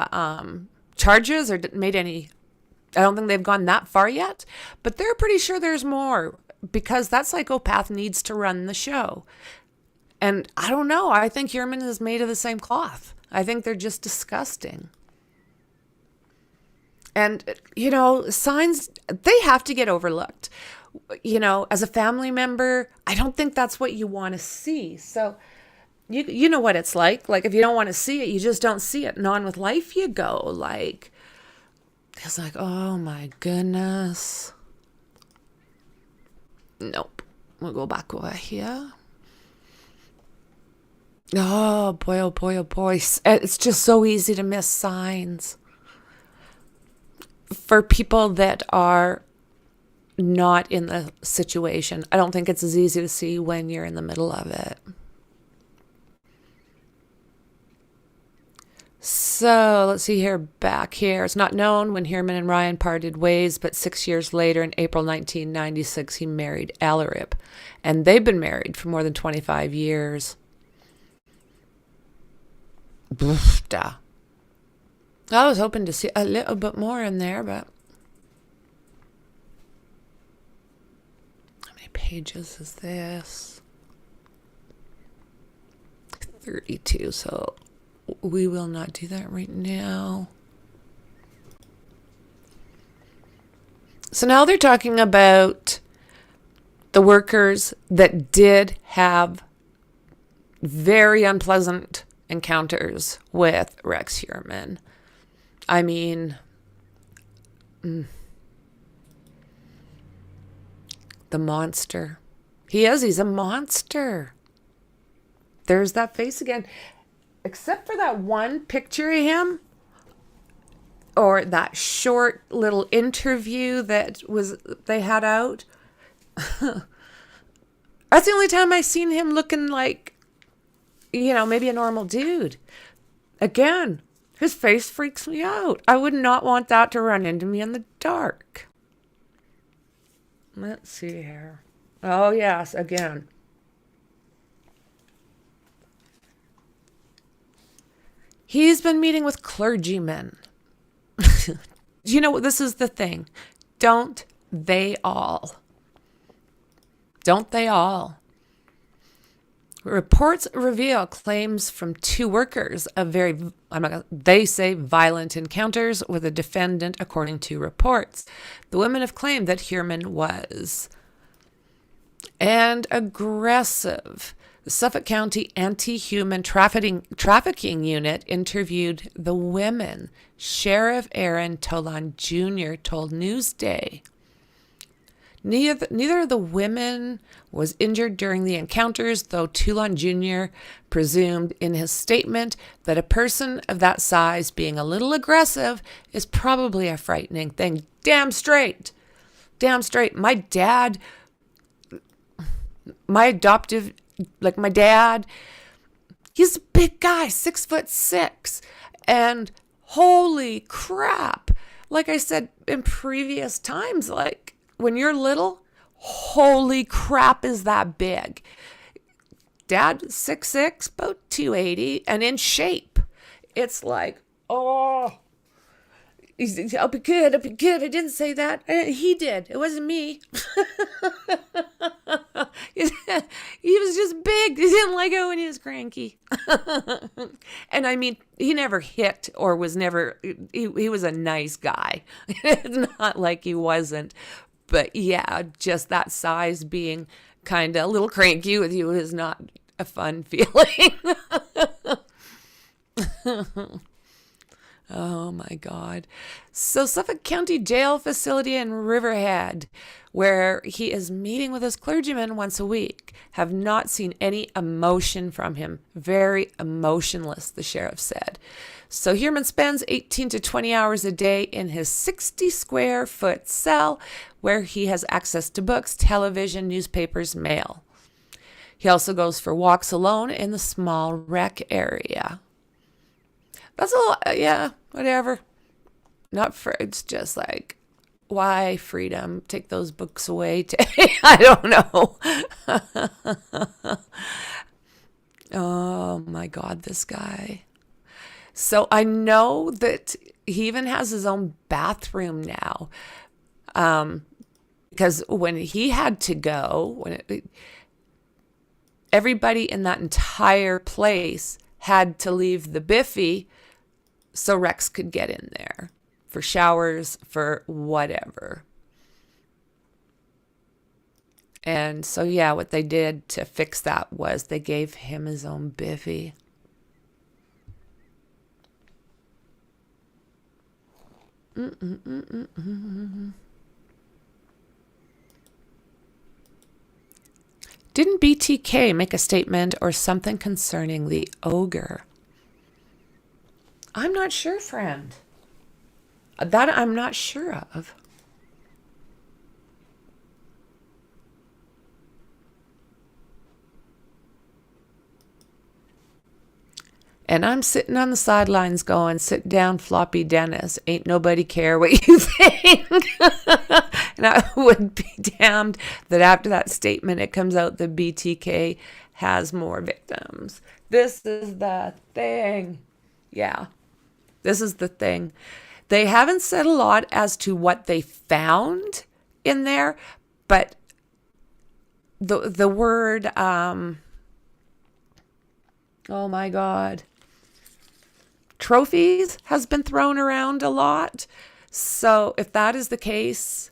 charges or made any. I don't think they've gone that far yet, but they're pretty sure there's more because that psychopath needs to run the show. And I don't know. I think Heuermann is made of the same cloth. I think they're just disgusting. And, you know, signs, they have to get overlooked. You know, as a family member, I don't think that's what you want to see. So, you know what it's like. Like, if you don't want to see it, you just don't see it. And on with life you go. Like, it's like, oh my goodness. Nope. We'll go back over here. Oh boy, oh boy, oh boy. It's just so easy to miss signs. For people that are not in the situation, I don't think it's as easy to see when you're in the middle of it. So let's see here, back here. It's not known when Heuermann and Ryan parted ways, but 6 years later, in April 1996, he married ELLERUP. And they've been married for more than 25 years. I was hoping to see a little bit more in there, but how many pages is this? 32, so we will not do that right now. So now they're talking about the workers that did have very unpleasant encounters with Rex Heuermann. I mean, the monster. He's a monster. There's that face again. Except for that one picture of him, or that short little interview that they had out. That's the only time I seen him looking like, you know, maybe a normal dude. Again, his face freaks me out. I would not want that to run into me in the dark. Let's see here. Oh, yes, again. He's been meeting with clergymen. You know, this is the thing. Don't they all? Don't they all? Reports reveal claims from two workers of they say violent encounters with a defendant, according to reports. The women have claimed that Heuermann was and aggressive. The Suffolk County Anti-Human Trafficking Unit interviewed the women. Sheriff Aaron Tolan Jr. told Newsday. Neither of the women was injured during the encounters, though Toulon Jr. presumed in his statement that a person of that size being a little aggressive is probably a frightening thing. Damn straight. My dad, my dad, he's a big guy, 6'6", and holy crap. Like I said in previous times, like, when you're little, holy crap, is that big. Dad, 6'6", about 280, and in shape. It's like, oh, I'll be good. I didn't say that. He did. It wasn't me. He was just big. He didn't like it when he was cranky. And I mean, he never hit or was never, he was a nice guy. It's not like he wasn't. But yeah, just that size being kind of a little cranky with you is not a fun feeling. Oh my God. So Suffolk County Jail Facility in Riverhead, where he is meeting with his clergyman once a week, have not seen any emotion from him. Very emotionless, the sheriff said. So Heuermann spends 18 to 20 hours a day in his 60 square foot cell, where he has access to books, television, newspapers, mail. He also goes for walks alone in the small rec area. That's a lot, yeah, whatever. Not for, it's just like, why freedom? Take those books away. I don't know. Oh my God, this guy. So I know that he even has his own bathroom now. Because when he had to go, everybody in that entire place had to leave the biffy so Rex could get in there for showers, for whatever. And so, yeah, what they did to fix that was they gave him his own biffy. Didn't BTK make a statement or something concerning the ogre? I'm not sure, friend. That I'm not sure of. And I'm sitting on the sidelines going, sit down, floppy Dennis. Ain't nobody care what you think. And I would be damned that after that statement, it comes out that BTK has more victims. This is the thing. Yeah, this is the thing. They haven't said a lot as to what they found in there, but the word, oh my God, trophies has been thrown around a lot. So if that is the case,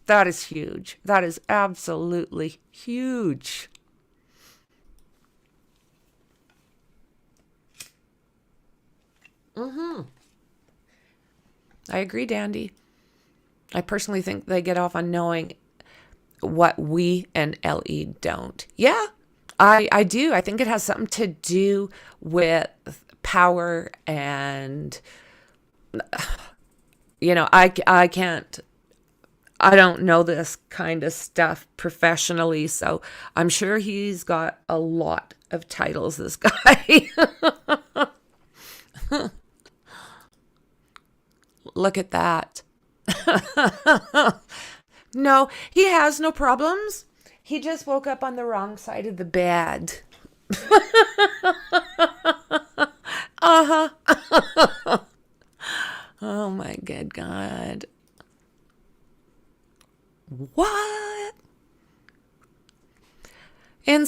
that is huge. That is absolutely huge. I agree, Dandy. I personally think they get off on knowing what we and LE don't. Yeah, I do. I think it has something to do with power and, I don't know this kind of stuff professionally, so I'm sure he's got a lot of titles, this guy. Look at that. No, he has no problems. He just woke up on the wrong side of the bed. Uh-huh. Oh my good God. What?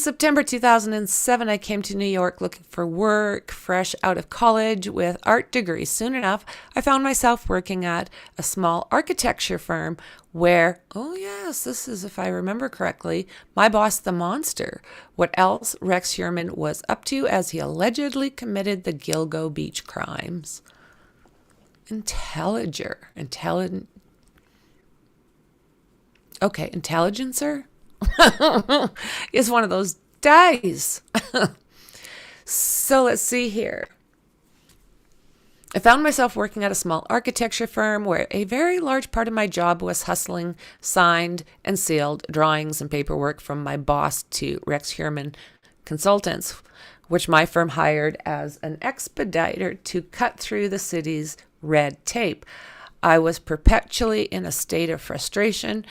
September 2007, I came to New York looking for work, fresh out of college with art degrees. Soon enough, I found myself working at a small architecture firm where, oh yes, this is, if I remember correctly, my boss, the monster, what else Rex Heuermann was up to as he allegedly committed the Gilgo Beach crimes. Intelligencer. Is one of those days. So let's see here. I found myself working at a small architecture firm where a very large part of my job was hustling signed and sealed drawings and paperwork from my boss to Rex Heuermann Consultants, which my firm hired as an expediter to cut through the city's red tape. I was perpetually in a state of frustration,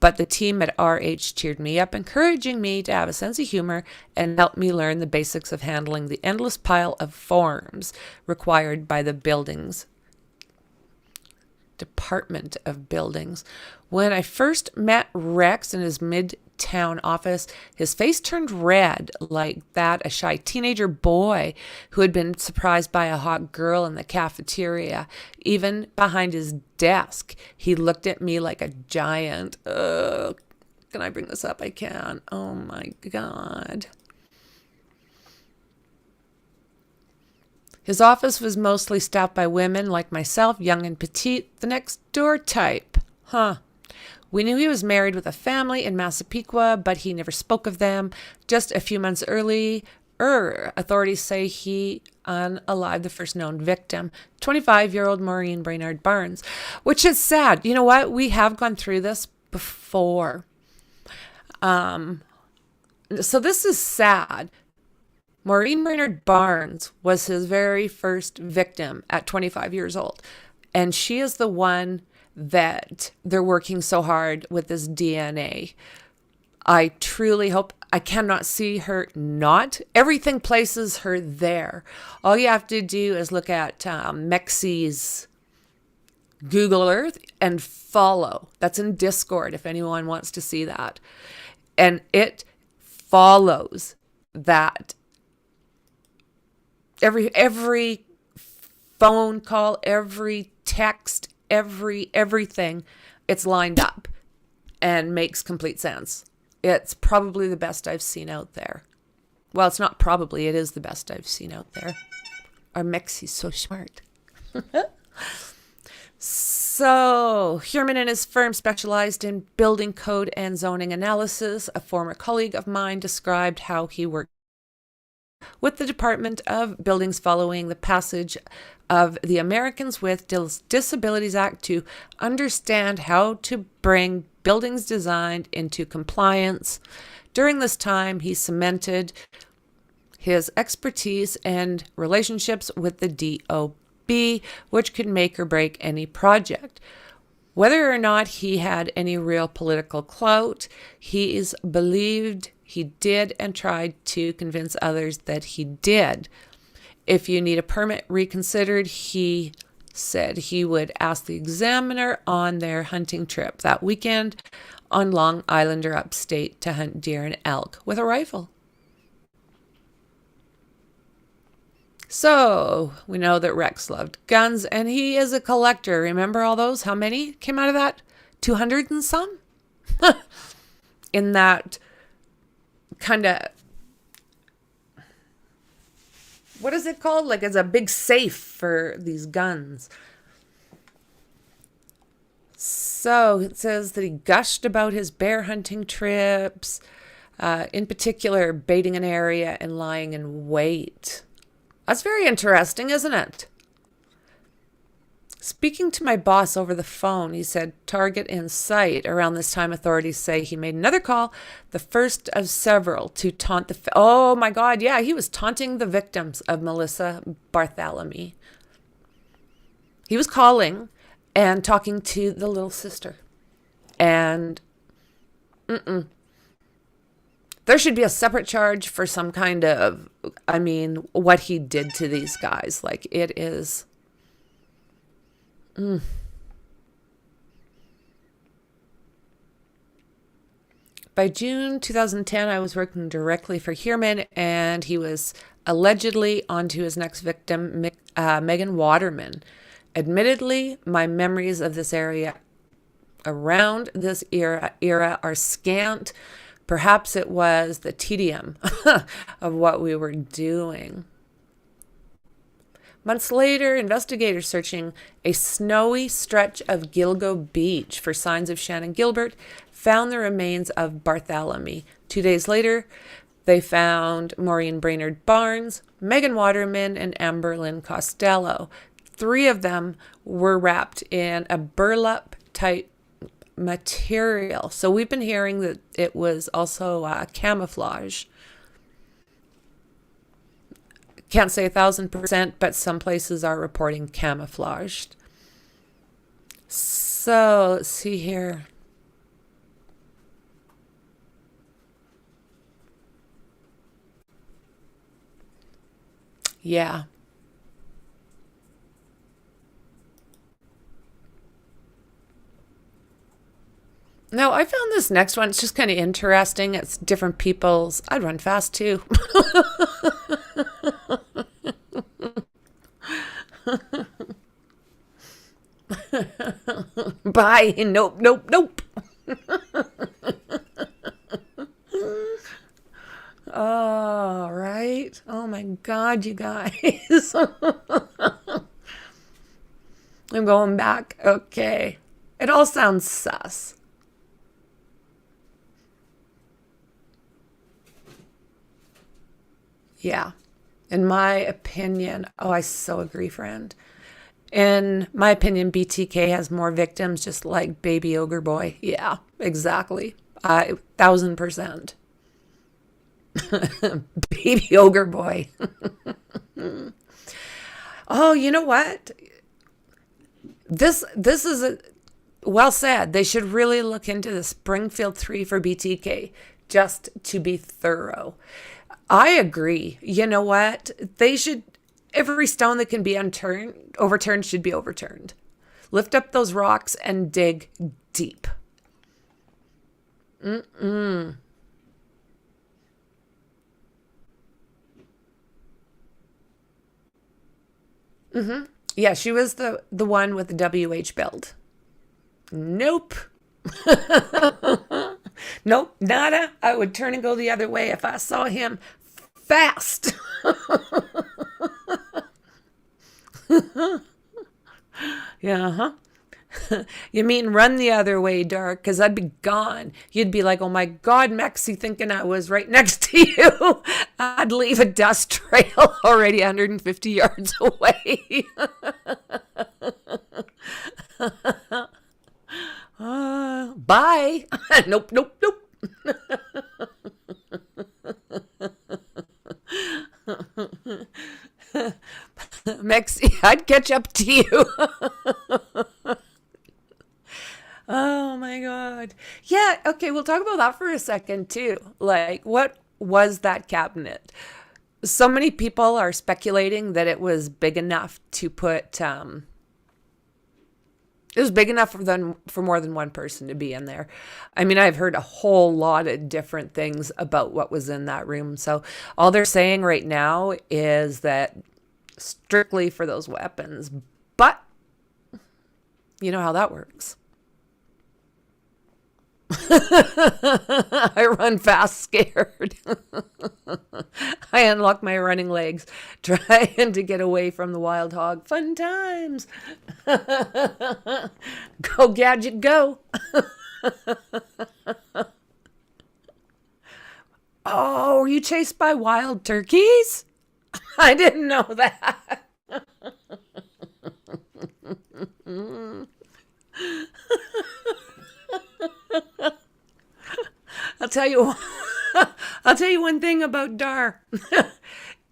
but the team at RH cheered me up, encouraging me to have a sense of humor and helped me learn the basics of handling the endless pile of forms required by the buildings Department of Buildings. When I first met Rex in his midtown office, his face turned red like that a shy teenager boy who had been surprised by a hot girl in the cafeteria. Even behind his desk, he looked at me like a giant. Can I bring this up? I can. Oh my God. His office was mostly staffed by women like myself, young and petite, the next door type. We knew he was married with a family in Massapequa, but he never spoke of them. Just a few months earlier, authorities say he unalived the first known victim, 25-year-old Maureen Brainerd Barnes, which is sad. You know what? We have gone through this before. So this is sad. Maureen Brainerd Barnes was his very first victim at 25 years old. And she is the one that they're working so hard with this DNA. I truly hope, I cannot see her not. Everything places her there. All you have to do is look at Mexi's Google Earth and follow. That's in Discord if anyone wants to see that. And it follows that. Every phone call, every text, everything, it's lined up and makes complete sense. It's probably the best I've seen out there. Well, it's not probably, it is the best I've seen out there. Our Mexi's so smart. So, Heuermann and his firm specialized in building code and zoning analysis. A former colleague of mine described how he worked with the Department of Buildings following the passage of the Americans with Disabilities Act to understand how to bring buildings designed into compliance. During this time, he cemented his expertise and relationships with the DOB, which could make or break any project. Whether or not he had any real political clout, he is believed he did and tried to convince others that he did. If you need a permit reconsidered, he said he would ask the examiner on their hunting trip that weekend on Long Island or upstate to hunt deer and elk with a rifle. So, we know that Rex loved guns, and he is a collector. Remember all those? How many came out of that? 200 and some? In that kind of, what is it called? Like it's a big safe for these guns. So it says that he gushed about his bear hunting trips, in particular baiting an area and lying in wait. That's very interesting, isn't it? Speaking to my boss over the phone, he said, target in sight. Around this time, authorities say he made another call, the first of several, to taunt the... Oh my God, yeah, he was taunting the victims of Melissa Bartholomew. He was calling and talking to the little sister. And... there should be a separate charge for some kind of... I mean, what he did to these guys. Like, it is... By June 2010, I was working directly for Heuermann, and he was allegedly onto his next victim, Megan Waterman. Admittedly, my memories of this area around this era are scant. Perhaps it was the tedium of what we were doing. Months later, investigators searching a snowy stretch of Gilgo Beach for signs of Shannon Gilbert found the remains of Bartholomew. 2 days later, they found Maureen Brainerd Barnes, Megan Waterman, and Amberlynn Costello. 3 of them were wrapped in a burlap type material. So we've been hearing that it was also camouflage. Can't say 1,000%, but some places are reporting camouflaged. So let's see here. Yeah. No, I found this next one. It's just kind of interesting. It's different people's. I'd run fast too. Bye. Nope, nope, nope. Oh, right. Oh my God, you guys. I'm going back. Okay. It all sounds sus. Yeah. In my opinion, oh, I so agree, friend. In my opinion, BTK has more victims, just like Baby Ogre Boy. Yeah, exactly. 1,000%. Baby Ogre Boy. Oh, you know what? This is well said. They should really look into the Springfield 3 for BTK just to be thorough. I agree. You know what? They should, every stone that can be overturned should be overturned. Lift up those rocks and dig deep. Mm-mm. Mm-hmm. Yeah, she was the one with the WH build. Nope. Nope, nada. I would turn and go the other way if I saw him fast. Yeah, huh? You mean run the other way, Dark? Because I'd be gone. You'd be like, oh my God, Mexi, thinking I was right next to you. I'd leave a dust trail already 150 yards away. Bye. Nope, nope, nope. Mexi, I'd catch up to you. Oh my God. Yeah, okay, we'll talk about that for a second too. Like, what was that cabinet? So many people are speculating that it was big enough to put, it was big enough for more than one person to be in there. I mean, I've heard a whole lot of different things about what was in that room. So all they're saying right now is that strictly for those weapons, but you know how that works. I run fast scared. I unlock my running legs trying to get away from the wild hog. Fun times. Go Gadget go. Oh, were you chased by wild turkeys? I didn't know that. I'll tell you one thing about Dar.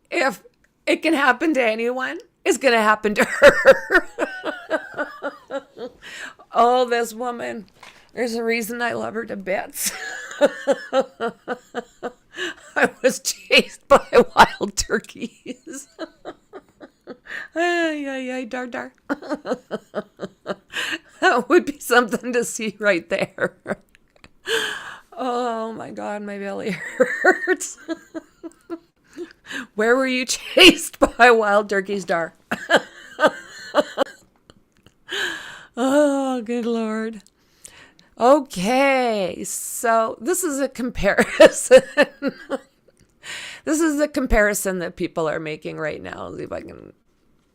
If it can happen to anyone, it's going to happen to her. Oh, this woman. There's a reason I love her to bits. I was chased by wild turkeys. Ay, ay, ay, dar, dar. That would be something to see right there. Oh my God, my belly hurts. Where were you chased by wild turkeys, Dar? Oh, good Lord. Okay, so this is a comparison. This is a comparison that people are making right now. See if I can,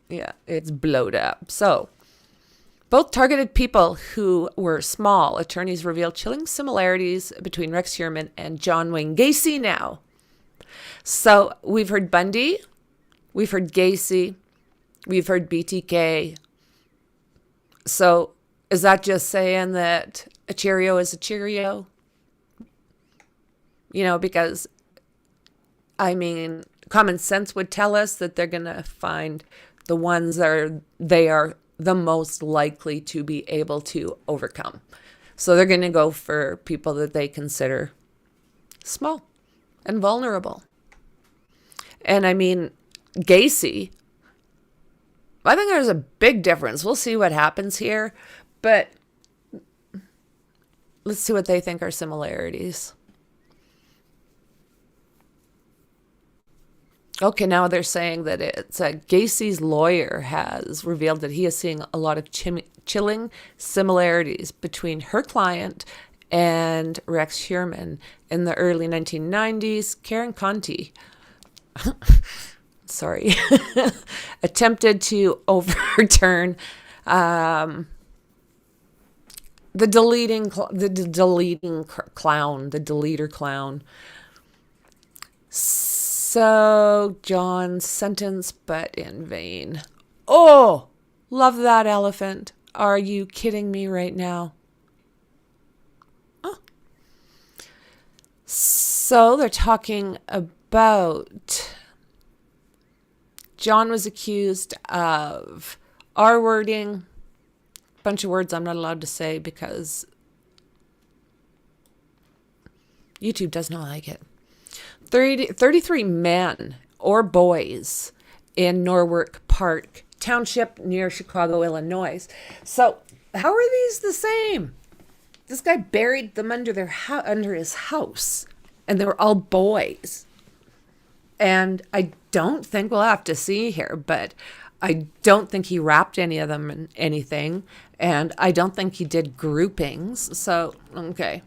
yeah, it's blowed up. So, both targeted people who were small. Attorneys reveal chilling similarities between Rex Heuermann and John Wayne Gacy now. So, we've heard Bundy, we've heard Gacy, we've heard BTK. So, is that just saying that a Cheerio is a Cheerio? You know, because, I mean, common sense would tell us that they're going to find the ones that they are the most likely to be able to overcome. So they're going to go for people that they consider small and vulnerable. And I mean, Gacy, I think there's a big difference. We'll see what happens here, but let's see what they think are similarities. Okay, now they're saying that it's Gacy's lawyer has revealed that he is seeing a lot of chilling similarities between her client and Rex Heuermann. In the early 1990s, Karen Conti, sorry, attempted to overturn the deleter clown. So, John's sentence, but in vain. Oh, love that elephant. Are you kidding me right now? Oh. So, they're talking about John was accused of R-wording, a bunch of words I'm not allowed to say because YouTube does not like it. 33 men or boys in Norwalk Park Township near Chicago, Illinois. So how are these the same? This guy buried them under under his house, and they were all boys. And I don't think, we'll have to see here, but I don't think he wrapped any of them in anything, and I don't think he did groupings. So, okay.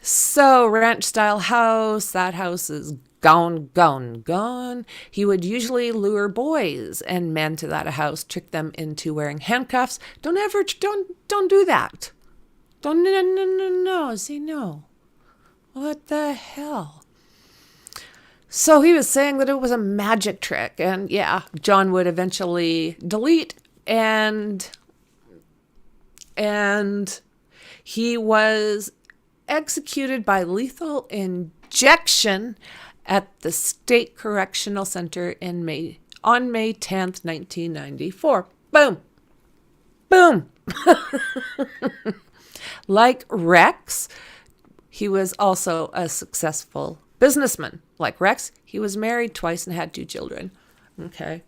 So, ranch-style house, that house is gone. He would usually lure boys and men to that house, trick them into wearing handcuffs. Don't do that. No, say no. What the hell? So he was saying that it was a magic trick, and yeah, John would eventually delete, and he was executed by lethal injection at the State Correctional Center on May 10th, 1994. Boom. Like Rex, he was also a successful businessman. Like Rex, he was married twice and had 2 children. Okay.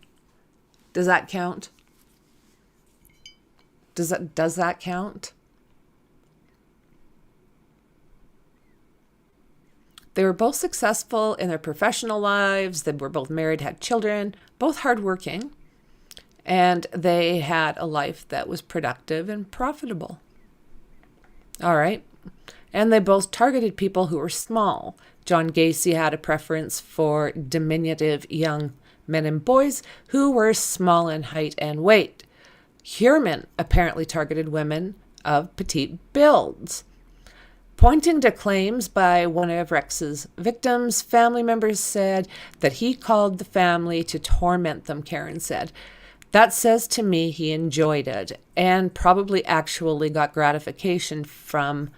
Does that count? Does that count? They were both successful in their professional lives. They were both married, had children, both hardworking, and they had a life that was productive and profitable. All right. And they both targeted people who were small. John Gacy had a preference for diminutive young men and boys who were small in height and weight. Heuermann apparently targeted women of petite builds. Pointing to claims by one of Rex's victims, family members said that he called the family to torment them, Karen said. That says to me he enjoyed it and probably actually got gratification from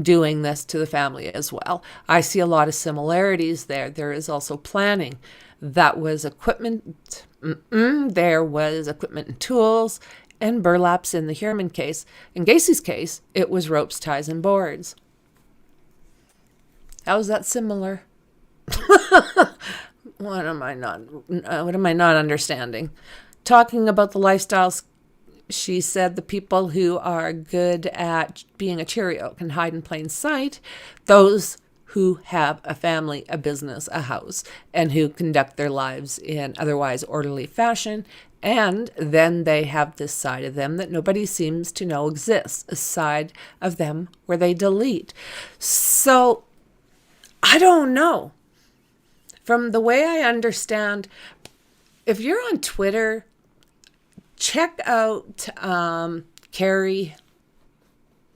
doing this to the family as well. I see a lot of similarities there. There is also planning. That was equipment. There was equipment and tools and burlaps in the Heuermann case. In Gacy's case, it was ropes, ties, and boards. How is that similar? What am I not understanding? Talking about the lifestyles She said the people who are good at being a Cheerio can hide in plain sight. Those who have a family, a business, a house, and who conduct their lives in otherwise orderly fashion. And then they have this side of them that nobody seems to know exists, a side of them where they delete. So I don't know. From the way I understand, if you're on Twitter, check out Carrie,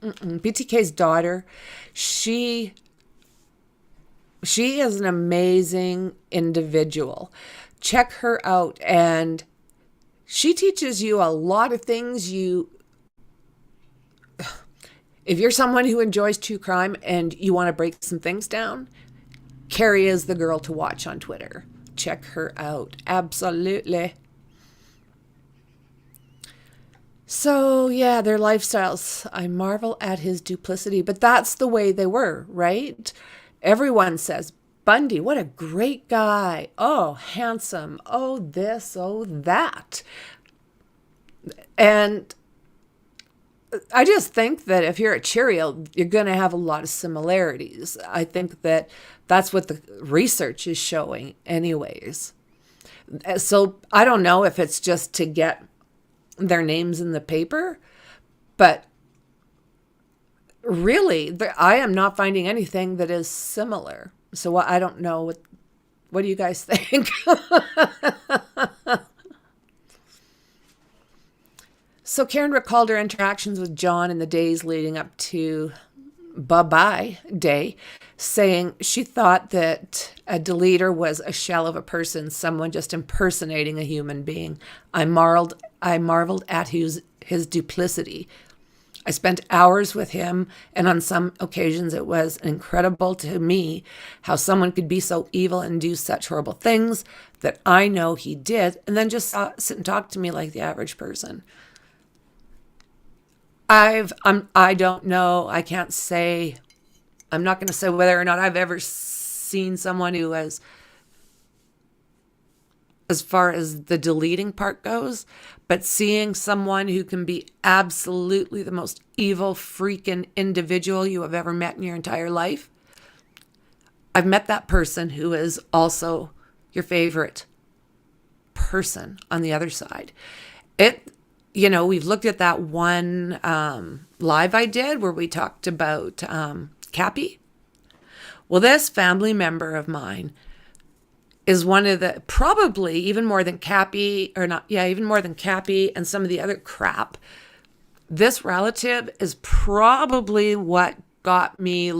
BTK's daughter. She is an amazing individual. Check her out, and she teaches you a lot of things. If you're someone who enjoys true crime and you want to break some things down, Carrie is the girl to watch on Twitter. Check her out. Absolutely. So, yeah, their lifestyles. I marvel at his duplicity, but that's the way they were, right? Everyone says, Bundy, what a great guy. Oh, handsome. Oh, this, oh, that. And I just think that if you're a Cheerio, you're going to have a lot of similarities. I think that that's what the research is showing anyways. So I don't know if it's just to get their names in the paper, but really, I am not finding anything that is similar. So I don't know. What do you guys think? So Karen recalled her interactions with John in the days leading up to Bye-Bye Day, saying she thought that a deleter was a shell of a person, someone just impersonating a human being. I marveled at his duplicity. I spent hours with him, and on some occasions it was incredible to me how someone could be so evil and do such horrible things that I know he did, and then just sit and talk to me like the average person. I don't know. I can't say. I'm not going to say whether or not I've ever seen someone who has, as far as the deleting part goes, but seeing someone who can be absolutely the most evil freaking individual you have ever met in your entire life. I've met that person who is also your favorite person on the other side. We've looked at that one live I did where we talked about Cappy. Well, this family member of mine is one of the, probably even more than Cappy, even more than Cappy and some of the other crap. This relative is probably what got me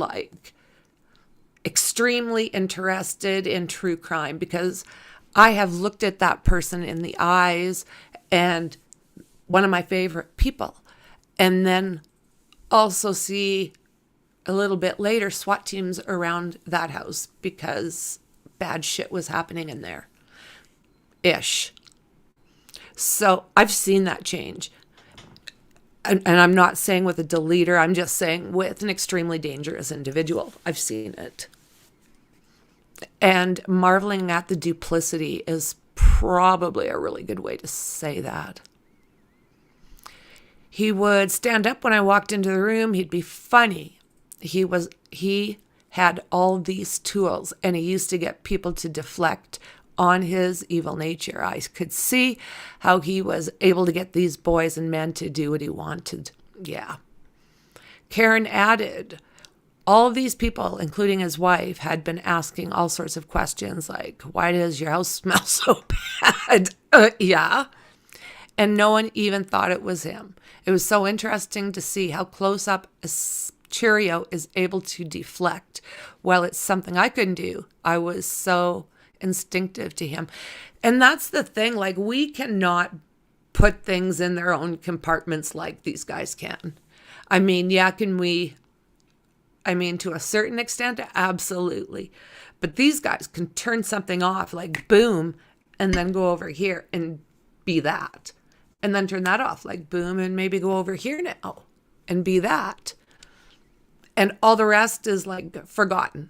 extremely interested in true crime, because I have looked at that person in the eyes and one of my favorite people, and then also see a little bit later SWAT teams around that house because bad shit was happening in there ish. So I've seen that change, and I'm not saying with a deleter, I'm just saying with an extremely dangerous individual. I've seen it, and marveling at the duplicity is probably a really good way to say that. He would stand up when I walked into the room. He'd be funny. He had all these tools, and he used to get people to deflect on his evil nature. I could see how he was able to get these boys and men to do what he wanted. Yeah. Karen added, all of these people, including his wife, had been asking all sorts of questions like, why does your house smell so bad? Yeah. And no one even thought it was him. It was so interesting to see how close up a Cheerio is able to deflect. Well, it's something I couldn't do. I was so instinctive to him. And that's the thing, we cannot put things in their own compartments like these guys can. I mean, can we? I mean, to a certain extent, absolutely. But these guys can turn something off, boom, and then go over here and be that. And then turn that off, boom, and maybe go over here now and be that. And all the rest is forgotten.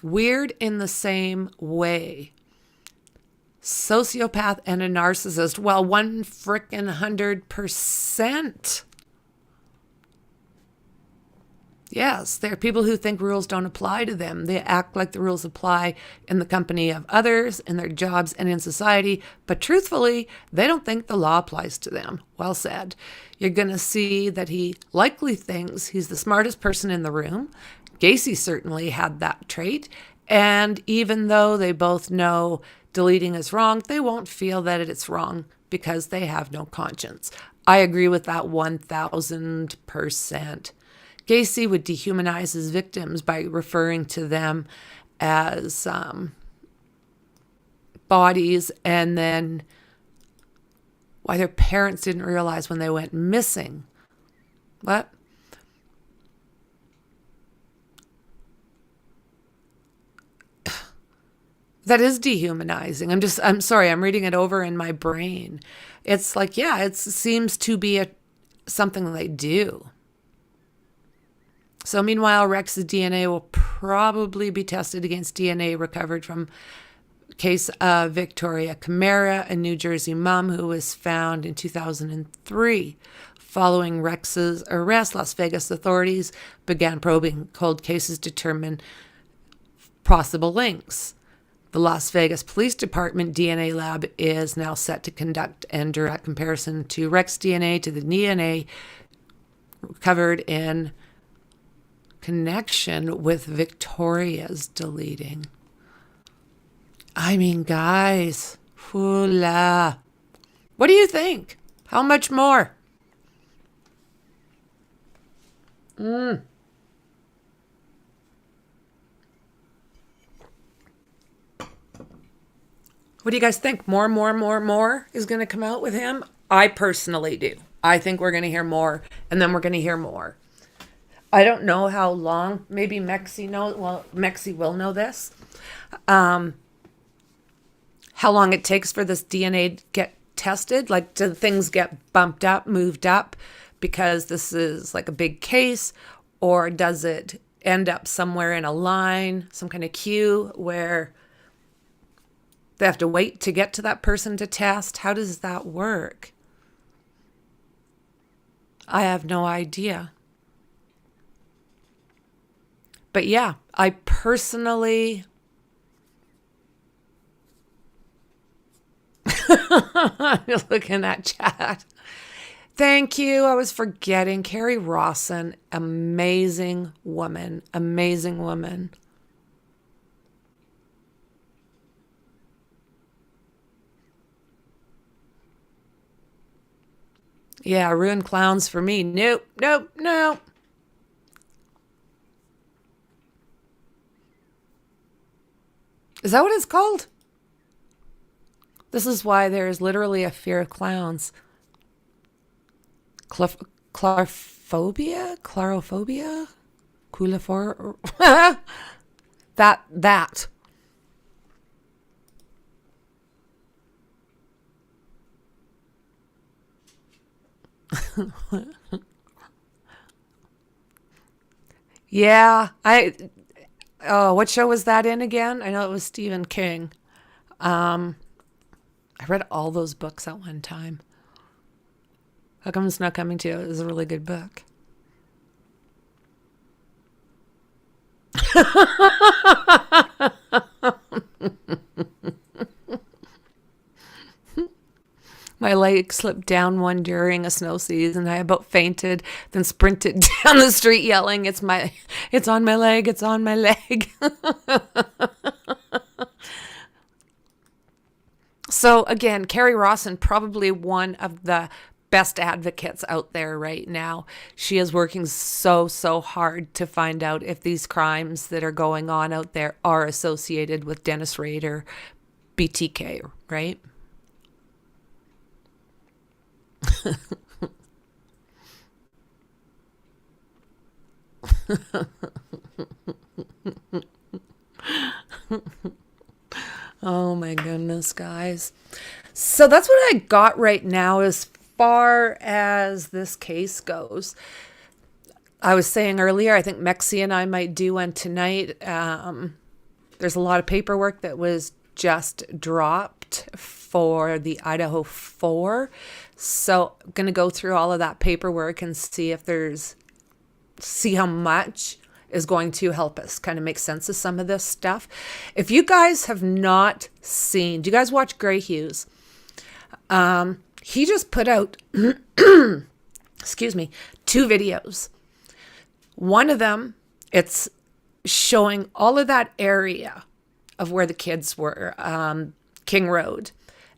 Weird in the same way. sociopath and a narcissist. Well, 100%. Yes, there are people who think rules don't apply to them. They act like the rules apply in the company of others, in their jobs, and in society. But truthfully, they don't think the law applies to them. Well said. You're going to see that he likely thinks he's the smartest person in the room. Gacy certainly had that trait. And even though they both know deleting is wrong, they won't feel that it's wrong because they have no conscience. I agree with that 1000%. Gacy would dehumanize his victims by referring to them as bodies, and then why their parents didn't realize when they went missing. What? That is dehumanizing. I'm sorry, I'm reading it over in my brain. It's like, yeah, it seems to be something they do. So meanwhile, Rex's DNA will probably be tested against DNA recovered from case of Victoria Camara, a New Jersey mom who was found in 2003. Following Rex's arrest, Las Vegas authorities began probing cold cases to determine possible links. The Las Vegas Police Department DNA lab is now set to conduct a direct comparison to Rex DNA to the DNA recovered in connection with Victoria's deleting. I mean, guys, hula. What do you think? How much more? What do you guys think? More is going to come out with him? I personally do. I think we're going to hear more, and then we're going to hear more. I don't know how long. Maybe Mexi knows. Well, Mexi will know this. How long it takes for this DNA to get tested? Like, do things get bumped up, moved up because this is like a big case? Or does it end up somewhere in a line, some kind of queue where they have to wait to get to that person to test? How does that work? I have no idea. But yeah, I personally... I'm just looking at chat. Thank you. I was forgetting. Carrie Rawson, amazing woman. Amazing woman. Yeah, ruined clowns for me. Nope. Is that what it's called? This is why there is literally a fear of clowns. Clarophobia? That. Yeah, what show was that in again? I know it was Stephen King. I read all those books at one time. How come it's not coming to you? It was a really good book. My leg slipped down one during a snow season. I about fainted, then sprinted down the street yelling, it's on my leg, it's on my leg. So again, Carrie Rawson, probably one of the best advocates out there right now. She is working so hard to find out if these crimes that are going on out there are associated with Dennis Rader, BTK, right? Oh my goodness, guys. So that's what I got right now as far as this case goes. I was saying earlier, I think Mexi and I might do one tonight. There's a lot of paperwork that was just dropped dropped for the Idaho 4. So I'm going to go through all of that paperwork and see how much is going to help us kind of make sense of some of this stuff. If you guys have not seen, do you guys watch Gray Hughes? He just put out, excuse me, 2 videos. One of them, it's showing all of that area of where the kids were, King Road.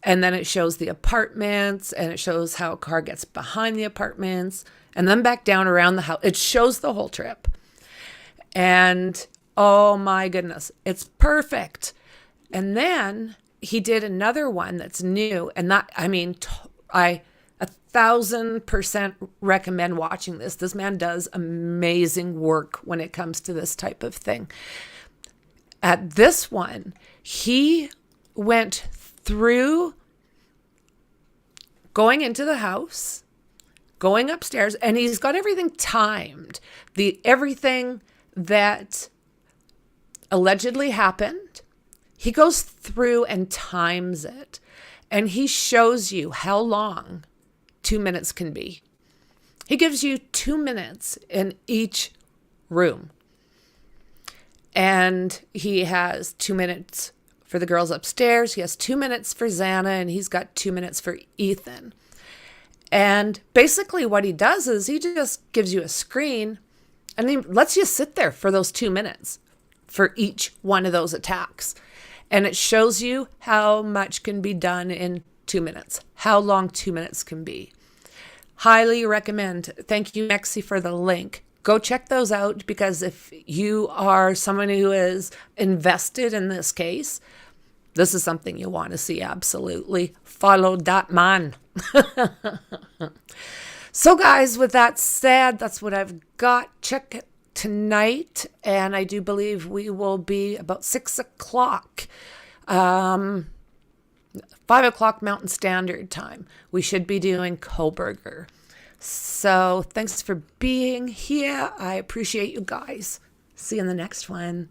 And then it shows the apartments, and it shows how a car gets behind the apartments and then back down around the house. It shows the whole trip. And oh my goodness, it's perfect. And then he did another one that's new. And that, I mean, I 1,000% recommend watching this. This man does amazing work when it comes to this type of thing. At this one, he went through going into the house, going upstairs, and he's got everything timed. Everything that allegedly happened, he goes through and times it. And he shows you how long 2 minutes can be. He gives you 2 minutes in each room. And he has 2 minutes for the girls upstairs. He has 2 minutes for Xana, and he's got 2 minutes for Ethan. And basically what he does is he just gives you a screen and he lets you sit there for those 2 minutes for each one of those attacks. And it shows you how much can be done in 2 minutes, how long 2 minutes can be. Highly recommend. Thank you, Mexi, for the link. Go check those out, because if you are someone who is invested in this case, this is something you want to see. Absolutely. Follow that man. So guys, with that said, that's what I've got. Check it tonight. And I do believe we will be about 6 o'clock, 5 o'clock Mountain Standard Time. We should be doing Koberger. So thanks for being here. I appreciate you guys. See you in the next one.